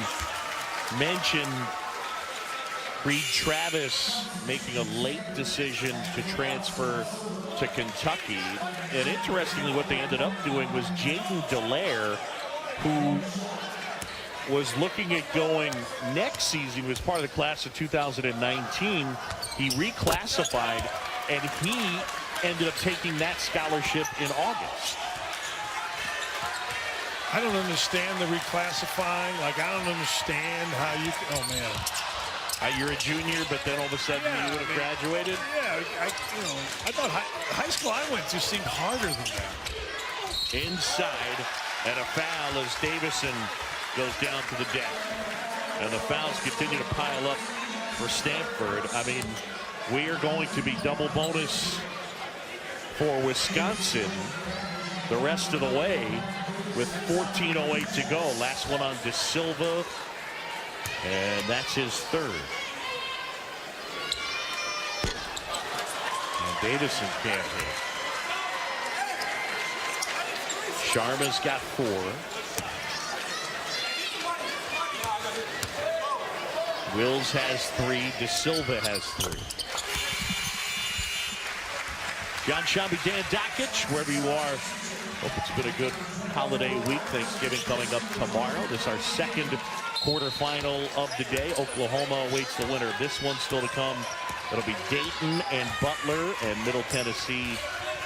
mentioned, Reed Travis making a late decision to transfer to Kentucky. And interestingly, what they ended up doing was Jaden Dallaire, who was looking at going next season, was part of the class of 2019. He reclassified, and he ended up taking that scholarship in August. I don't understand the reclassifying. Like, I don't understand how you can, oh man. You're a junior, but then all of a sudden you would have graduated? Yeah, I thought high school I went to seemed harder than that. Inside, and a foul as Davison goes down to the deck. And the fouls continue to pile up for Stanford. I mean, we are going to be double bonus for Wisconsin the rest of the way with 14:08 to go. Last one on De Silva. And that's his 3rd. And Davison can't hit. Sharma's got 4. Wills has 3. De Silva has 3. John Shambi, Dan Dakich, wherever you are. Hope it's been a good holiday week. Thanksgiving coming up tomorrow. This is our second quarterfinal of the day. Oklahoma awaits the winner. This one's still to come. It'll be Dayton and Butler and Middle Tennessee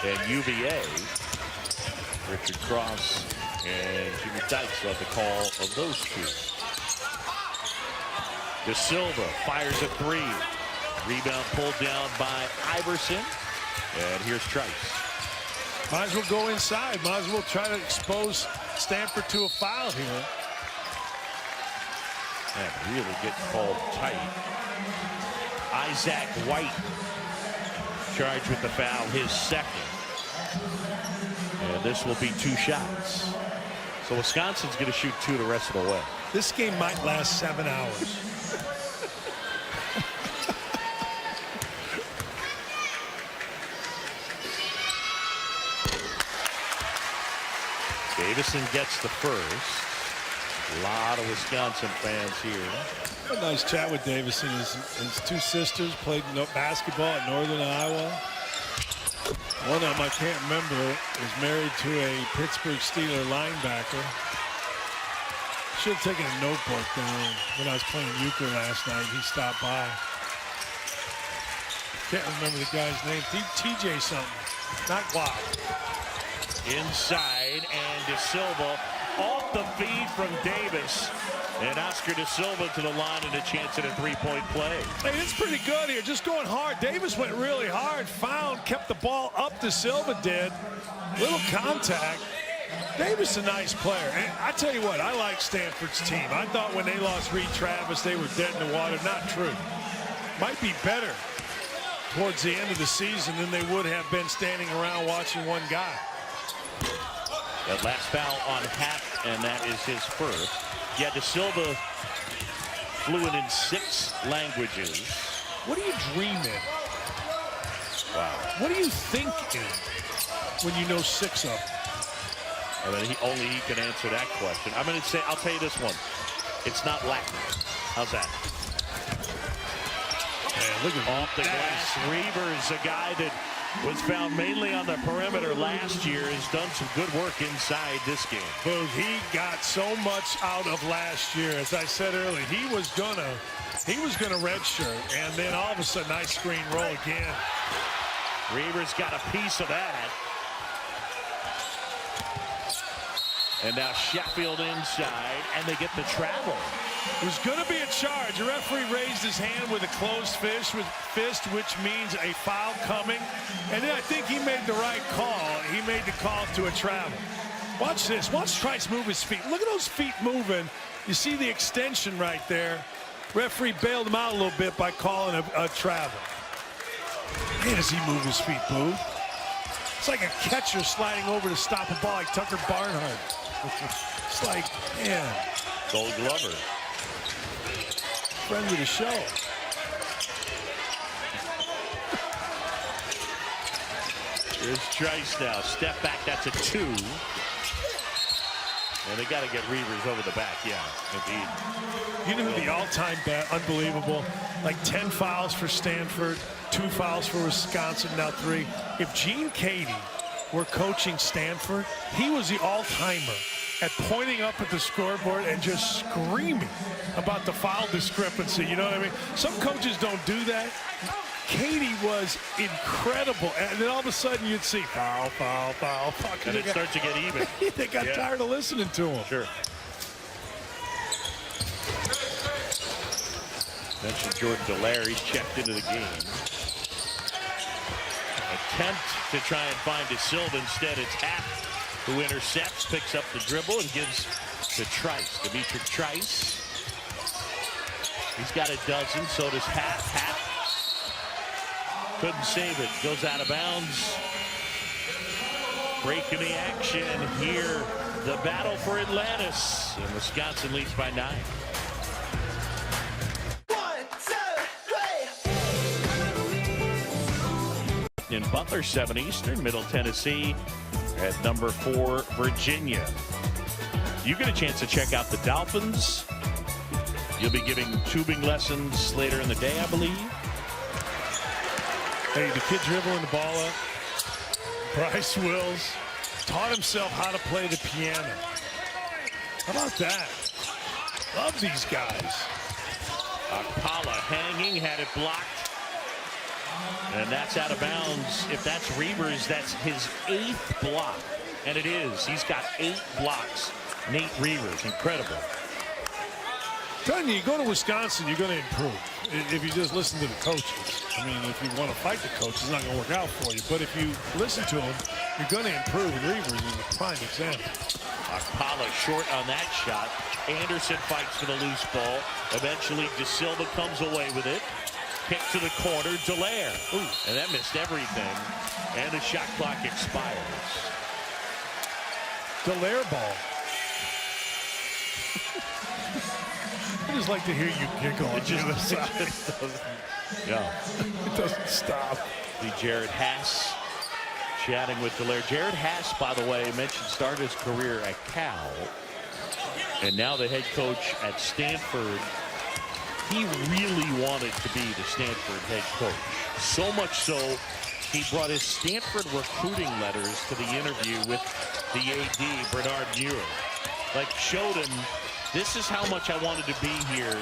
and UVA. Richard Cross and Jimmy Dykes will have the call of those 2. De Silva fires a 3. Rebound pulled down by Iverson. And here's Trice. Might as well go inside. Might as well try to expose Stanford to a foul here. And really get called tight. Isaac White charged with the foul, his 2nd. And this will be 2 shots. So Wisconsin's going to shoot 2 the rest of the way. This game might last 7 hours. Davison gets the first. A lot of Wisconsin fans here. A nice chat with Davison. His 2 sisters played basketball at Northern Iowa. One of them, I can't remember, is married to a Pittsburgh Steelers linebacker. Should have taken a notebook down when I was playing euchre last night. He stopped by. Can't remember the guy's name. TJ something. Not Guap. Inside, and De Silva off the feed from Davis. And Oscar De Silva to the line and a chance at a 3-point play. Hey, it's pretty good here. Just going hard. Davis went really hard. Found, kept the ball up. De Silva did. Little contact. Davis a nice player. And I tell you what, I like Stanford's team. I thought when they lost Reed Travis, they were dead in the water. Not true. Might be better towards the end of the season than they would have been standing around watching one guy. That last foul on Happ, and that is his 1st. Yeah, De Silva fluent in 6 languages. What do you dream in? Wow. What do you think in when you know 6 of them? I mean, only he can answer that question. I'm going to say, I'll tell you this one. It's not Latin. How's that? Man, look at off the glass. Reavers, a guy that was found mainly on the perimeter last year, has done some good work inside this game. But he got so much out of last year. As I said earlier, he was gonna redshirt, and then all of a sudden, nice screen roll again. Reavers got a piece of that. And now Sheffield inside, and they get the travel. It was going to be a charge. The referee raised his hand with a closed fist, which means a foul coming. And then I think he made the right call. He made the call to a travel. Watch this. Watch Trice move his feet. Look at those feet moving. You see the extension right there. Referee bailed him out a little bit by calling a travel. Man, does he move his feet, Boo? It's like a catcher sliding over to stop a ball like Tucker Barnhart. It's like, man. Gold Glover. Friend of the show. Here's Trice now. Step back. That's a 2. And they got to get Reavers over the back. Yeah, indeed. You know the all-time bet, unbelievable. Like 10 fouls for Stanford, 2 fouls for Wisconsin, now 3. If Gene Katie were coaching Stanford, he was the all-timer at pointing up at the scoreboard and just screaming about the foul discrepancy. You know what I mean? Some coaches don't do that. Katie was incredible, and then all of a sudden you'd see foul, foul, foul, foul. And it starts to get even. They got tired of listening to him. Sure. Mentioned Jordan Delaire. He's checked into the game. Attempt to try and find De Silva. Instead, it's Happ who intercepts, picks up the dribble, and gives to Trice. Dimitri Trice. He's got a dozen. So does Happ. Happ couldn't save it. Goes out of bounds. Break in the action. Here, the battle for Atlantis. And Wisconsin leads by 9. 1, 2, 3. In Butler, 7 Eastern, Middle Tennessee at number 4, Virginia. You get a chance to check out the Dolphins. You'll be giving tubing lessons later in the day, I believe. Hey, the kid dribbling the ball up. Bryce Wills taught himself how to play the piano. How about that? Love these guys. Akpala hanging, had it blocked. And that's out of bounds. If that's Reavers, that's his 8th block. And it is. He's got 8 blocks. Nate Reavers, incredible. Telling you, you go to Wisconsin, you're going to improve. If you just listen to the coaches. I mean, if you want to fight the coach, it's not going to work out for you. But if you listen to them, you're going to improve. And Reavers is a prime example. Akpala short on that shot. Anderson fights for the loose ball. Eventually, De Silva comes away with it. Kick to the corner, Delaire. Ooh, and that missed everything. And the shot clock expires. Delaire ball. I just like to hear you giggle. It just doesn't. Yeah. It doesn't stop. The Jared Haas chatting with Delaire. Jared Haas, by the way, mentioned started his career at Cal. And now the head coach at Stanford. He really wanted to be the Stanford head coach. So much so, he brought his Stanford recruiting letters to the interview with the AD, Bernard Muir. Like, showed him, this is how much I wanted to be here.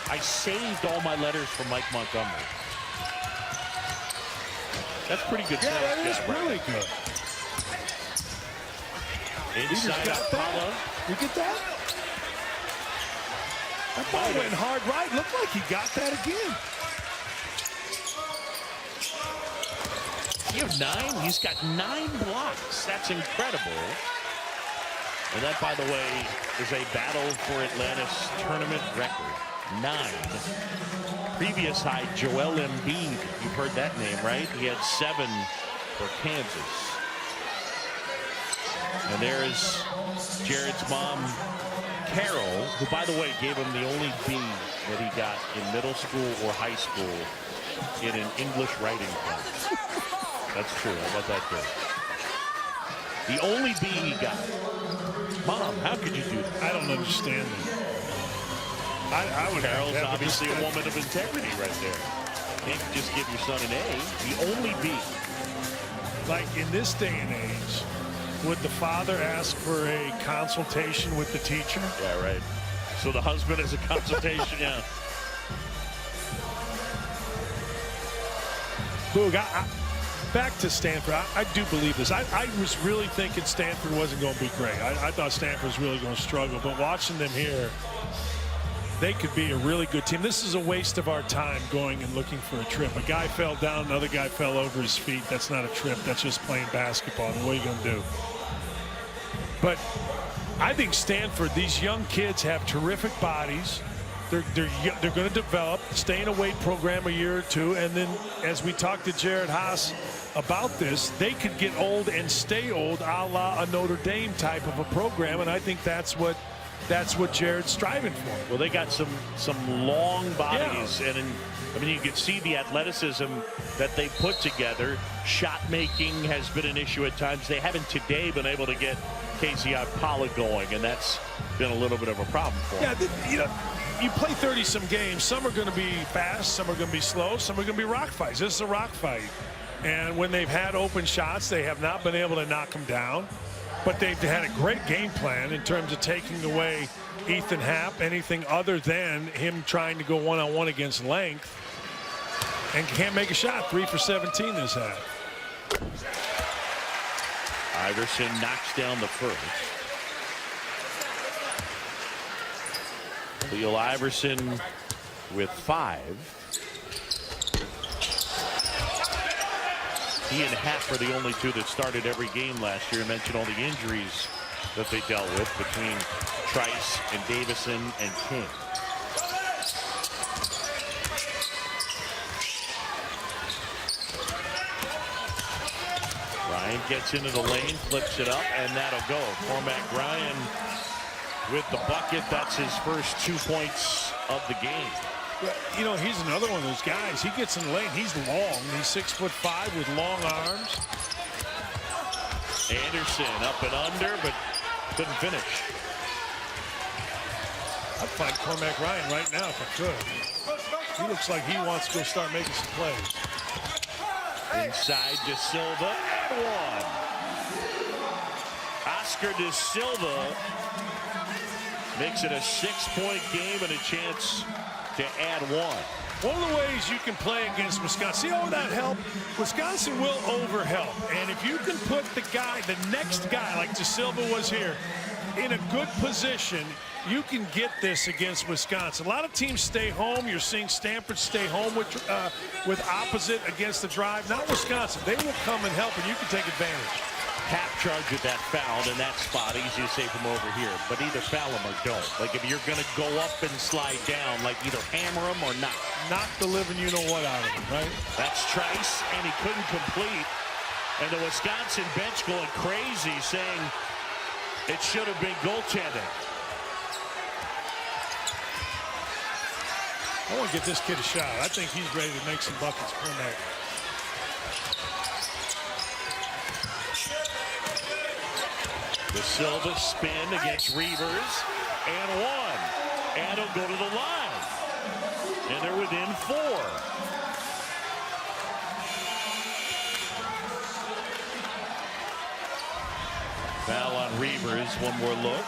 I saved all my letters from Mike Montgomery. That's pretty good stuff. Yeah, that is really good. Inside Apollo. You get that? That ball went hard right. Looked like he got that again. You have 9? He's got 9 blocks. That's incredible. And that, by the way, is a battle for Atlantis tournament record. 9. Previous high, Joel Embiid. You've heard that name, right? He had 7 for Kansas. And there's Jared's mom, Carol, who, by the way, gave him the only B that he got in middle school or high school in an English writing class. That's true. How about that, kid? The only B he got. Mom, how could you do that? I don't understand it. I would. Carol's obviously a woman of integrity right there. Can't just give your son an A. The only B. Like in this day and age, would the father ask for a consultation with the teacher? Yeah, right. So the husband is a consultation, yeah. Boog, back to Stanford. I do believe this. I was really thinking Stanford wasn't going to be great. I thought Stanford was really going to struggle. But watching them here, they could be a really good team. This is a waste of our time going and looking for a trip. A guy fell down, another guy fell over his feet. That's not a trip. That's just playing basketball. I mean, what are you going to do? But I think Stanford, these young kids have terrific bodies. They're going to develop, stay in a weight program a year or two, and then as we talked to Jared Haas about this, they could get old and stay old, a la a Notre Dame type of a program, and I think that's what that's what Jared's striving for. Well, they got some long bodies, Yeah. and I mean, you can see the athleticism that they put together. Shot making has been an issue at times. They haven't today been able to get Casey Pala going, and that's been a little bit of a problem for them. Yeah, you know, you play 30-some games. Some are going to be fast, some are going to be slow, some are going to be rock fights. This is a rock fight. And when they've had open shots, they have not been able to knock them down. But they've had a great game plan in terms of taking away Ethan Happ, anything other than him trying to go one-on-one against length. And can't make a shot. 3 for 17 this half. Iverson knocks down the first. Leo Iverson with 5. He and Happ are the only two that started every game last year. I mentioned all the injuries that they dealt with between Trice and Davison and King. Ryan gets into the lane, flips it up, and that'll go. Cormac Ryan with the bucket. That's his first 2 points of the game. You know, he's another one of those guys. He gets in the lane. He's long. He's 6'5" with long arms. Anderson up and under, but couldn't finish. I'd find Cormac Ryan right now if I could. He looks like he wants to go start making some plays. Inside De Silva and one. Oscar De Silva makes it a 6-point game and a chance to add one. One of the ways you can play against Wisconsin, see all that help? Wisconsin will overhelp. And if you can put the next guy like De Silva was here, in a good position, you can get this against Wisconsin. A lot of teams stay home. You're seeing Stanford stay home with opposite against the drive. Not Wisconsin. They will come and help, and you can take advantage. Half charge with that foul in that spot. Easy to say from over here, but either foul him or don't. Like if you're going to go up and slide down, like either hammer him or not. Knock the living you-know-what out of him, right? That's Trice, and he couldn't complete. And the Wisconsin bench going crazy, saying it should have been goaltending. I want to get this kid a shot. I think he's ready to make some buckets. The Silva spin against Reavers, and one. And he'll go to the line. And they're within 4. Foul on Reavers. One more look.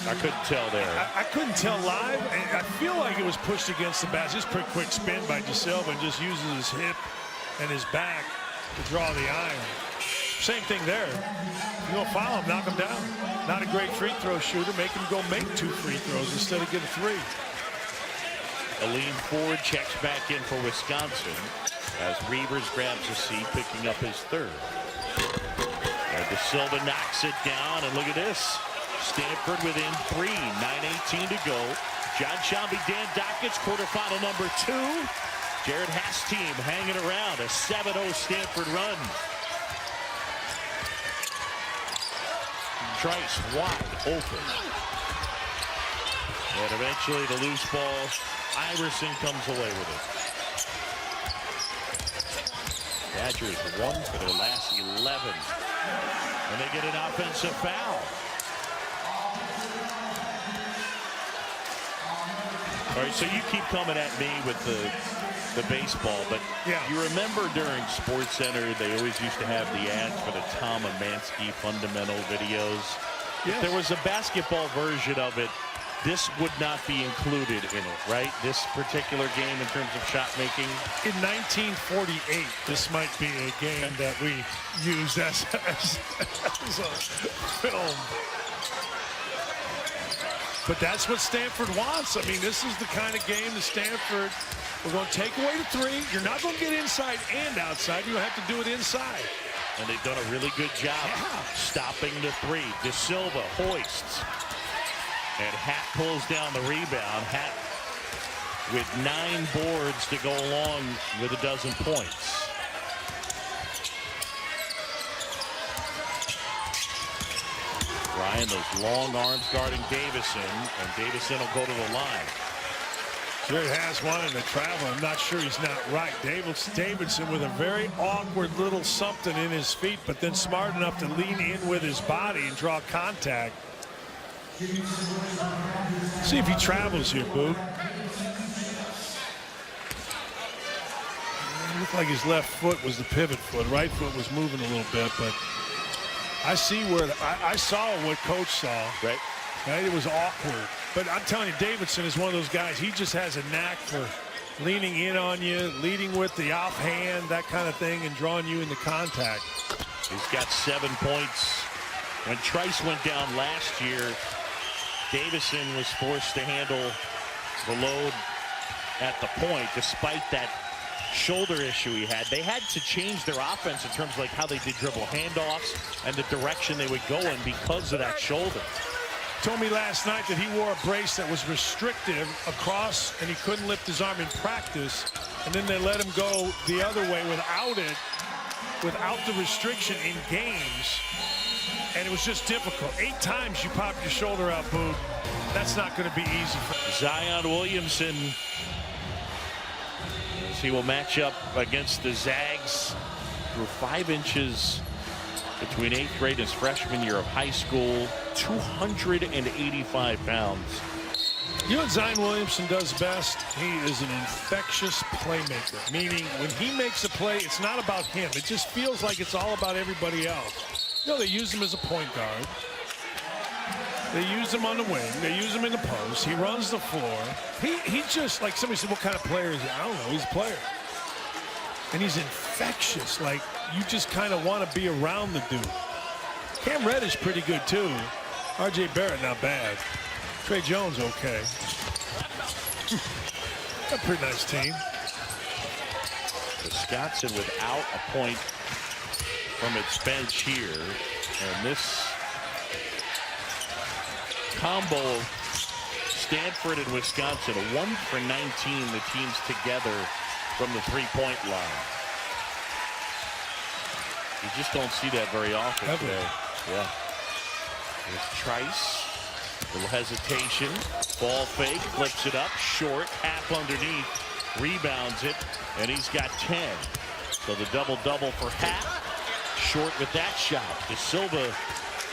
I couldn't tell there. I couldn't tell live. I feel like it was pushed against the basket. Just pretty quick spin by De Silva and just uses his hip and his back to draw the iron. Same thing there. You don't foul him, knock him down. Not a great free throw shooter. Make him go make 2 free throws instead of getting 3. Aleem Ford checks back in for Wisconsin as Reavers grabs a seat, picking up his 3rd. And De Silva knocks it down, and look at this. Stanford within 3, 9:18 to go. John Shelby, Dan Dockett's quarterfinal number 2. Jared Haas' team hanging around a 7-0 Stanford run. Trice wide open. And eventually the loose ball, Iverson comes away with it. Badgers 1 for their last 11. And they get an offensive foul. All right, so you keep coming at me with the baseball, but yeah. You remember during SportsCenter, they always used to have the ads for the Tom Amansky fundamental videos. Yes. If there was a basketball version of it, this would not be included in it, right? This particular game in terms of shot making. In 1948, this might be a game that we used as a film. But that's what Stanford wants. I mean, this is the kind of game that Stanford, we're going to take away the 3. You're not going to get inside and outside. You have to do it inside. And they've done a really good job stopping the 3. De Silva hoists. And Hatt pulls down the rebound. Hatt with 9 boards to go along with 12 points. And those long arms guarding Davison, and Davison will go to the line. Jared has wanted to travel. I'm not sure he's not right. Davidson with a very awkward little something in his feet, but then smart enough to lean in with his body and draw contact. See if he travels here, Boog. It looked like his left foot was the pivot foot. Right foot was moving a little bit, but I see where I saw what Coach saw. Right. It was awkward. But I'm telling you, Davidson is one of those guys. He just has a knack for leaning in on you, leading with the offhand, that kind of thing, and drawing you into contact. He's got 7 points. When Trice went down last year, Davison was forced to handle the load at the point, despite that shoulder issue he had. They had to change their offense in terms of like how they did dribble handoffs and the direction they would go in because of that shoulder. Told me last night that he wore a brace that was restrictive across, and he couldn't lift his arm in practice, and then they let him go the other way without it, without the restriction in games, and it was just difficult. 8 times you popped your shoulder out, Boog. That's not going to be easy for Zion Williamson, as he will match up against the Zags, through 5 inches between 8th grade and his freshman year of high school, 285 pounds. You know what Zion Williamson does best? He is an infectious playmaker, meaning when he makes a play, it's not about him. It just feels like it's all about everybody else. You know, they use him as a point guard. They use him on the wing. They use him in the post. He runs the floor. He just, like somebody said, what kind of player is he? I don't know. He's a player. And he's infectious. Like, you just kind of want to be around the dude. Cam Reddish pretty good, too. R.J. Barrett, not bad. Trey Jones, okay. A pretty nice team. Wisconsin without a point from its bench here. And this combo, Stanford and Wisconsin, a 1 for 19, the teams together from the three-point line. You just don't see that very often today. Yeah. There's Trice. Little hesitation. Ball fake. Flips it up. Short. Half underneath. Rebounds it. And he's got 10. So the double-double for Happ. Short with that shot. De Silva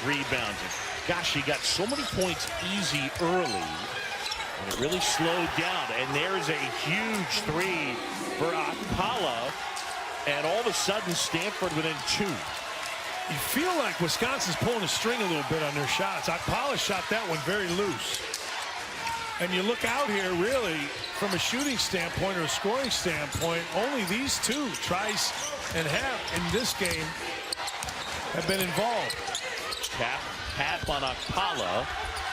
rebounds it. Gosh, he got so many points easy early. And it really slowed down. And there's a huge three for Akpala. And all of a sudden, Stanford within 2. You feel like Wisconsin's pulling a string a little bit on their shots. Akpala shot that one very loose. And you look out here, really, from a shooting standpoint or a scoring standpoint, only these two, Trice and Happ, in this game have been involved. Happ on Akpala.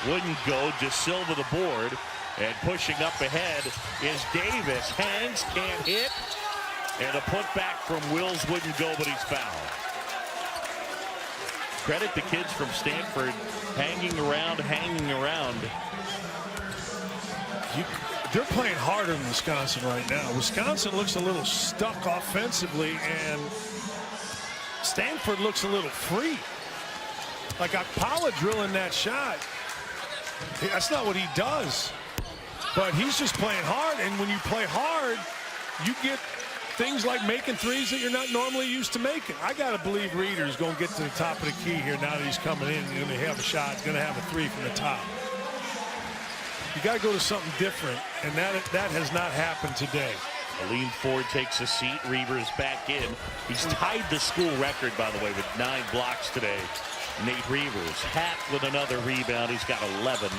Wouldn't go. De Silva the board. And pushing up ahead is Davis. Hangs, can't hit. And a putback from Wills wouldn't go, but he's fouled. Credit the kids from Stanford hanging around. They're playing harder than Wisconsin right now. Wisconsin looks a little stuck offensively, and Stanford looks a little free. Like Akpala drilling that shot. That's not what he does. But he's just playing hard, and when you play hard, you get things like making threes that you're not normally used to making. I got to believe Reeder's going to get to the top of the key here now that he's coming in. He's going to have a shot, going to have a three from the top. You got to go to something different, and that has not happened today. Aline Ford takes a seat. Reavers back in. He's tied the school record, by the way, with 9 blocks today. Nate Reavers. Happ with another rebound. He's got 11.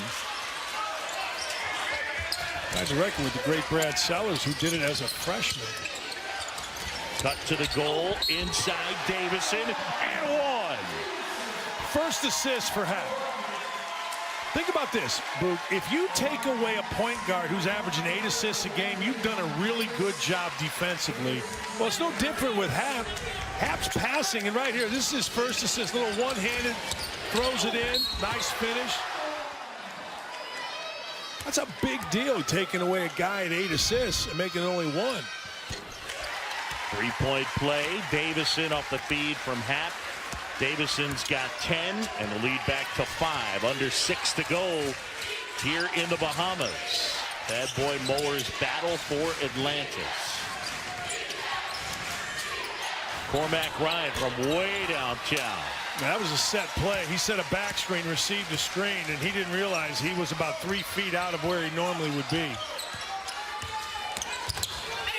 Tied the record with the great Brad Sellers, who did it as a freshman. Cut to the goal, inside Davison, and 1. First assist for Happ. Think about this, Boog. If you take away a point guard who's averaging 8 assists a game, you've done a really good job defensively. Well, it's no different with Happ. Happ's passing, and right here, this is his first assist. Little one-handed, throws it in, nice finish. That's a big deal, taking away a guy at 8 assists and making only 1. 3-point play. Davison off the feed from Happ. Davison's got 10 and the lead back to 5. Under 6 to go here in the Bahamas. Bad boy Mowers battle for Atlantis. Cormac Ryan from way downtown. That was a set play. He set a back screen, received a screen, and he didn't realize he was about 3 feet out of where he normally would be.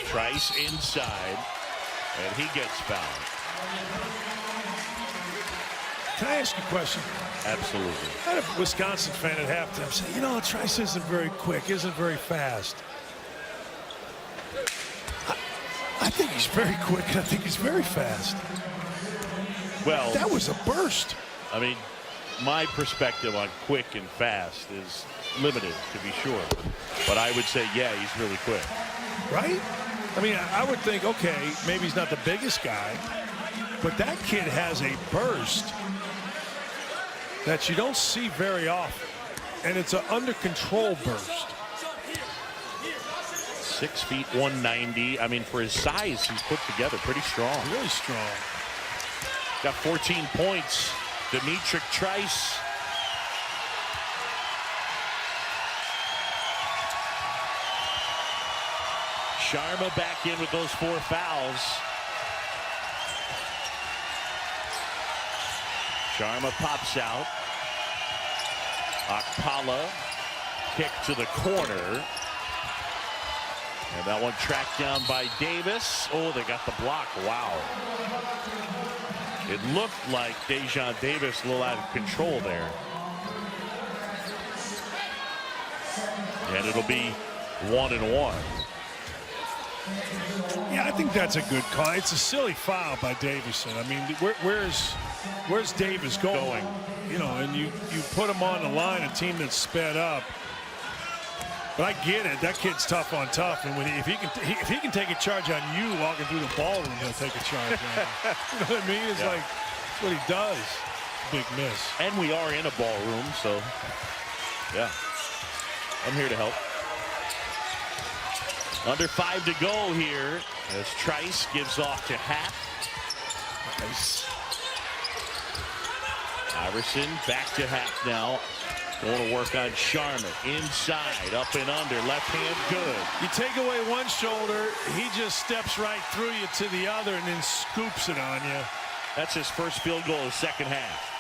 Trice inside, and he gets fouled. Can I ask you a question? Absolutely. I had a Wisconsin fan at halftime say, you know, Trice isn't very quick, isn't very fast. I think he's very quick, and I think he's very fast. Well, that was a burst. I mean, my perspective on quick and fast is limited, to be sure. But I would say, yeah, he's really quick. Right? I mean, I would think, okay, maybe he's not the biggest guy, but that kid has a burst that you don't see very often. And it's an under control burst. 6 feet 190. I mean, for his size, he's put together pretty strong. Really strong. Got 14 points. Dimitri Trice. Sharma back in with those 4 fouls. Sharma pops out. Akpala kick to the corner. And that one tracked down by Davis. Oh, they got the block. Wow. It looked like Dejon Davis a little out of control there. And it'll be 1-1. Yeah, I think that's a good call. It's a silly foul by Davison. I mean, where's Davis going? You know, and you put him on the line, a team that's sped up. But I get it. That kid's tough on tough, and if he can take a charge on you walking through the ballroom, he'll take a charge on you. You know what I mean? It's like that's what he does. Big miss. And we are in a ballroom, so yeah, I'm here to help. Under 5 to go here as Trice gives off to Happ. Nice. Iverson back to Happ now. Going to work on Sharma. Inside, up and under, left hand good. You take away one shoulder, he just steps right through you to the other and then scoops it on you. That's his first field goal of the second half.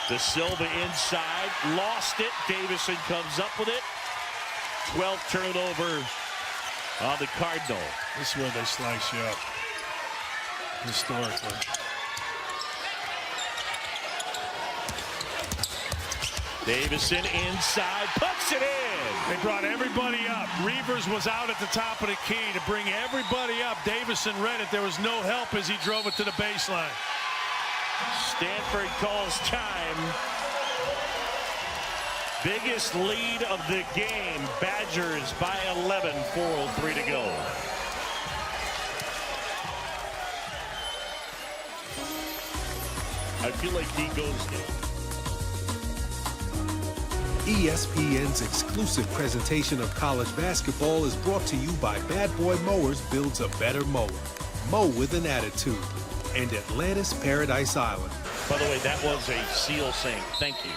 De Silva inside, lost it. Davison comes up with it. 12th turnover on the Cardinal. This is where they slice you up. Historically. Davison inside, puts it in. They brought everybody up. Reavers was out at the top of the key to bring everybody up. Davison read it. There was no help as he drove it to the baseline. Stanford calls time. Biggest lead of the game. Badgers by 11, 4:03 to go. I feel like he goes to. ESPN's exclusive presentation of college basketball is brought to you by Bad Boy Mowers Builds a Better Mower. Mow with an attitude. And Atlantis Paradise Island. By the way, that was a SEAL saying thank you.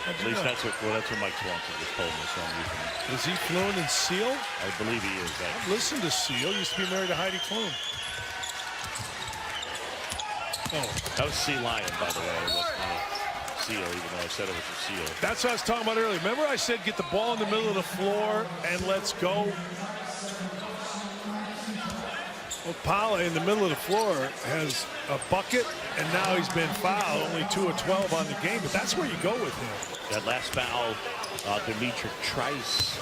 At least that's what Mike Swanson just told me. So is he fluent in SEAL? I believe he is. I've listened to SEAL. He used to be married to Heidi Klum. Oh, that was Sea Lion, by the way. It wasn't a SEAL, even though I said it was a SEAL. That's what I was talking about earlier. Remember I said get the ball in the middle of the floor and let's go? Well, Paula in the middle of the floor has a bucket, and now he's been fouled. Only 2 of 12 on the game, but that's where you go with him. That last foul, Dimitri Trice.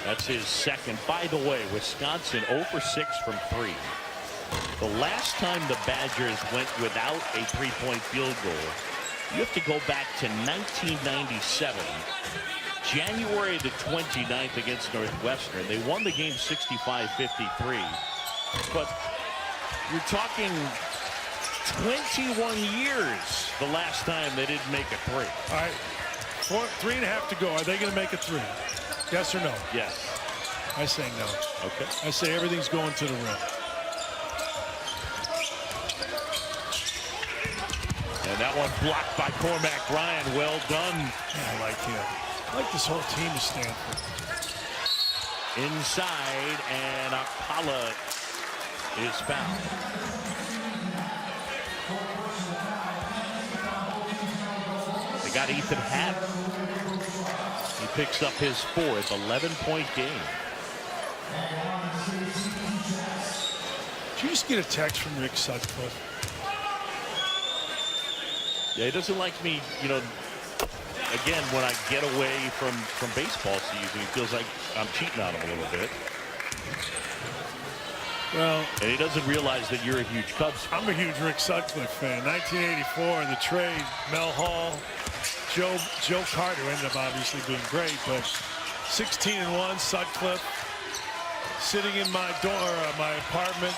That's his second. By the way, Wisconsin 0 for 6 from 3. The last time the Badgers went without a 3-point field goal, you have to go back to 1997. January the 29th against Northwestern. They won the game 65-53. But you're talking 21 years the last time they didn't make a 3. All right, 3.5 to go. Are they going to make a 3? Yes or no? Yes. I say no. Okay. I say everything's going to the rim. And that one blocked by Cormac Ryan. Well done. Yeah, I like him. I like this whole team of Stanford. Inside, and Akpala is fouled. They got Ethan Happ. He picks up his 4th 11-point game. Did you just get a text from Rick Sutcliffe? Yeah, he doesn't like me, you know, again, when I get away from baseball season, he feels like I'm cheating on him a little bit. Well, and he doesn't realize that you're a huge Cubs fan. I'm a huge Rick Sutcliffe fan. 1984, the trade, Mel Hall, Joe Carter ended up obviously being great, but 16-1, Sutcliffe sitting in my my apartment,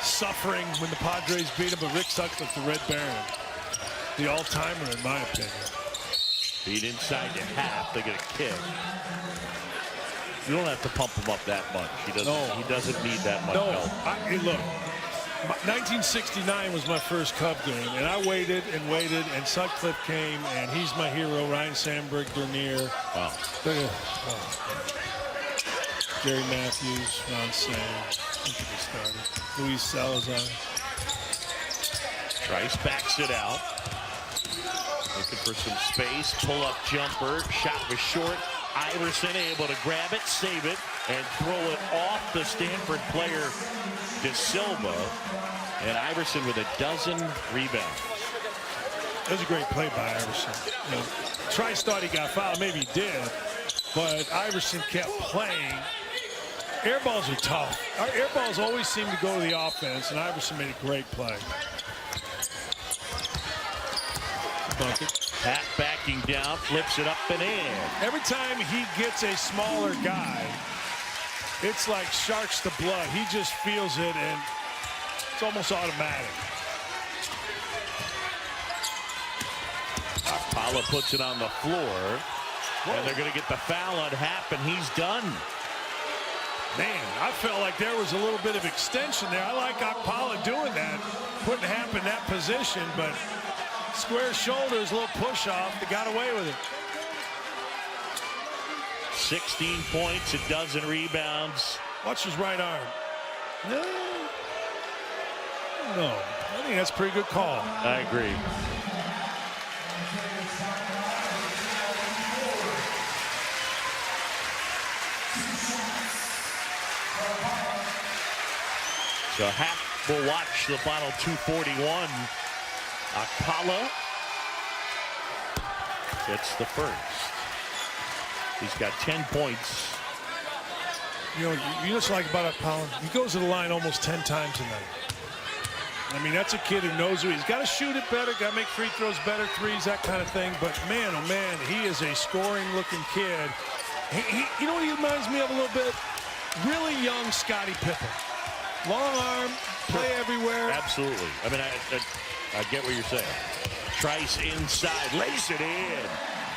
suffering when the Padres beat him. But Rick Sutcliffe, the Red Baron, the all-timer in my opinion. Feed inside to Happ. They get a kick. You don't have to pump him up that much. He doesn't. No. He doesn't need that much help. Hey, look, 1969 was my first Cub game, and I waited and waited, and Sutcliffe came, and he's my hero. Ryan Sandberg, Dernier. Wow. Gary Matthews, Ron Sam. Luis Salazar. Trice backs it out. Looking for some space. Pull-up jumper. Shot was short. Iverson able to grab it, save it, and throw it off the Stanford player, De Silva. And Iverson with a dozen rebounds. That was a great play by Iverson. You know, Trice thought he got fouled. Maybe he did. But Iverson kept playing. Air balls are tough. Our air balls always seem to go to the offense, and Iverson made a great play. Bucket. Pat backing down, flips it up and in. Every time he gets a smaller guy, it's like sharks the blood. He just feels it, and it's almost automatic. Akpala puts it on the floor, and they're going to get the foul on Happ, and he's done. Man, I felt like there was a little bit of extension there. I like Akpala doing that, putting Happ in that position, but square shoulders, a little push off. They got away with it. 16 points, a dozen rebounds. Watch his right arm. No. I think that's a pretty good call. I agree. So Happ will watch the final 2:41. Akpala gets the first. He's got 10 points. You know, you just like about Akpala, he goes to the line almost 10 times a night. I mean, that's a kid who knows he's got to shoot it better, got to make free throws better, threes, that kind of thing. But man, oh man, he is a scoring-looking kid. You know what he reminds me of a little bit? Really young Scottie Pippen. Long arm, play everywhere. Absolutely. I mean, I get what you're saying. Trice inside, lays it in.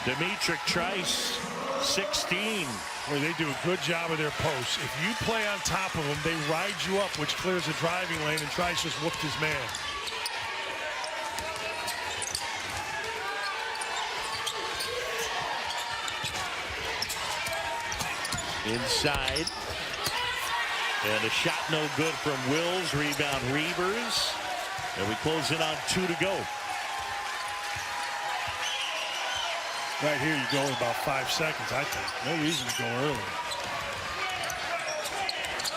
Dimitri Trice, 16. Where they do a good job of their posts. If you play on top of them, they ride you up, which clears the driving lane, and Trice just whooped his man. Inside. And a shot no good from Wills. Rebound Reavers. And we close in on 2 to go. Right here, you go in about 5 seconds, I think. No reason to go early.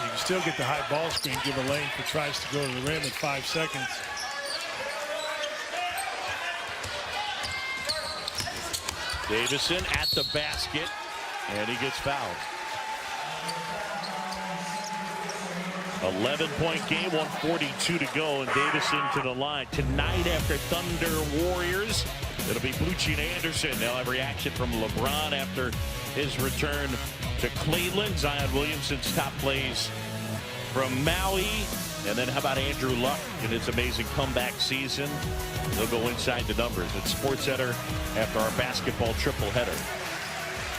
You can still get the high ball screen, give a lane for Trice to go to the rim in 5 seconds. Davison at the basket, and he gets fouled. 11-point game, 1:42 to go, and Davison to the line. Tonight after Thunder Warriors, it'll be Bucci and Anderson. They'll have reaction from LeBron after his return to Cleveland. Zion Williamson's top plays from Maui. And then how about Andrew Luck in his amazing comeback season? They'll go inside the numbers at SportsCenter after our basketball triple header.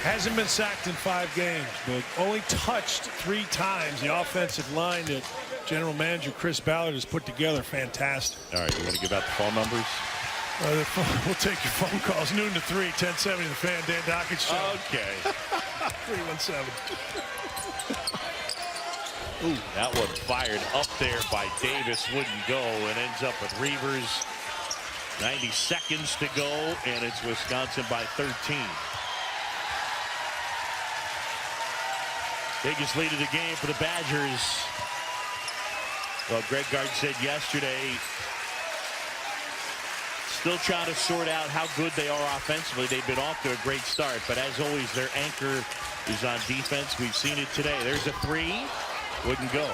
Hasn't been sacked in 5 games, but only touched 3 times. The offensive line that general manager Chris Ballard has put together, fantastic. All right, you want to give out the phone numbers? We'll take your phone calls noon to 3, 1070 The Fan, Dan Dockett Show. Okay. 317. Ooh, that one fired up there by Davis, wouldn't go, and ends up with Reavers. 90 seconds to go, and it's Wisconsin by 13. Biggest lead of the game for the Badgers. Well, Greg Gard said yesterday, still trying to sort out how good they are offensively. They've been off to a great start, but as always, their anchor is on defense. We've seen it today. There's a 3. Wouldn't go.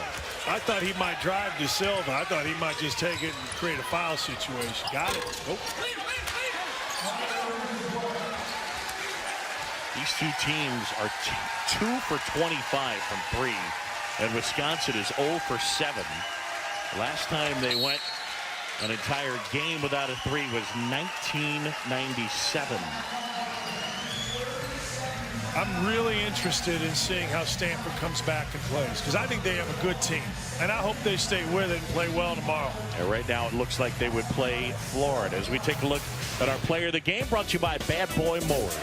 I thought he might drive to Silva. I thought he might just take it and create a foul situation. Got it. Nope. These two teams are 2 for 25 from 3, and Wisconsin is 0 for 7. Last time they went an entire game without a 3 was 1997. I'm really interested in seeing how Stanford comes back and plays, because I think they have a good team, and I hope they stay with it and play well tomorrow. And right now it looks like they would play Florida. As we take a look at our player of the game, brought to you by Bad Boy Mowers.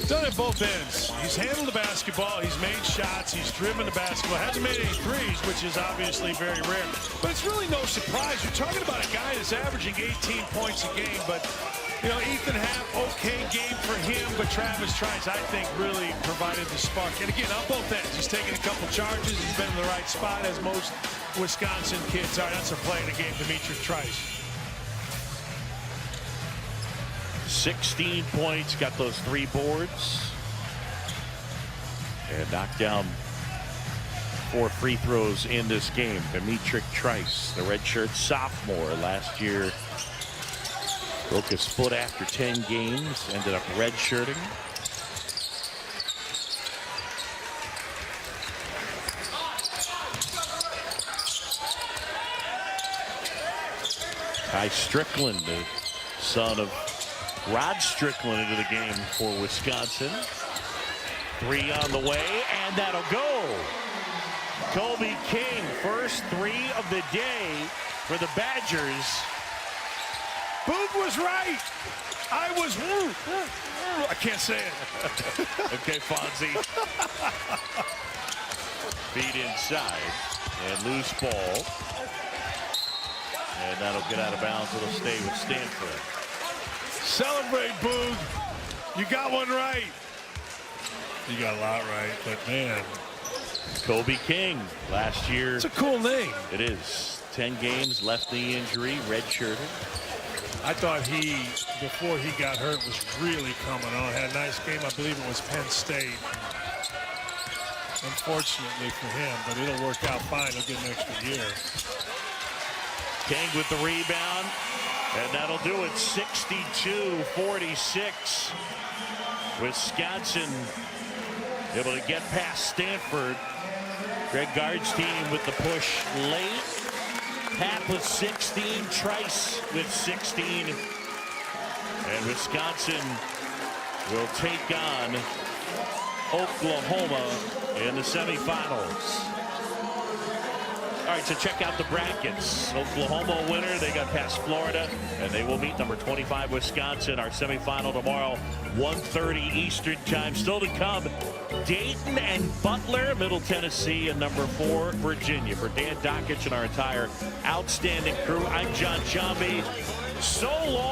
Done at both ends. He's handled the basketball, he's made shots, he's driven the basketball, hasn't made any threes, which is obviously very rare. But it's really no surprise. You're talking about a guy that's averaging 18 points a game, but you know, Ethan Happ, okay game for him, but Travis Trice, I think, really provided the spark. And again, on both ends, he's taken a couple charges, he's been in the right spot, as most Wisconsin kids are. That's a play in the game, Demetric Trice. 16 points, got those 3 boards, and knocked down 4 free throws in this game. Demetric Trice, the redshirt sophomore, last year broke his foot after 10 games, ended up redshirting. Ty Strickland, the son of Rod Strickland, into the game for Wisconsin. 3 on the way, and that'll go. Kobe King, first 3 of the day for the Badgers. Boog was right. I was. I can't say it. Okay, Fonzie. Feed inside and loose ball. And that'll get out of bounds. It'll stay with Stanford. Celebrate, Boog. You got one right. You got a lot right, but man. Kobe King, last year. It's a cool name. It is. 10 games, left knee injury, redshirted. I thought he, before he got hurt, was really coming on. Had a nice game. I believe it was Penn State. Unfortunately for him, but it'll work out fine. He'll get an extra year. King with the rebound, and that'll do it. 62-46. Wisconsin able to get past Stanford. Greg Gard's team with the push late. Happ with 16, Trice with 16. And Wisconsin will take on Oklahoma in the semifinals. All right, so check out the brackets. Oklahoma winner, they got past Florida, and they will meet number 25 Wisconsin. Our semifinal tomorrow, 1:30 Eastern time. Still to come, Dayton and Butler, Middle Tennessee, and number 4 Virginia. For Dan Dockich and our entire outstanding crew, I'm John Chomby. So long.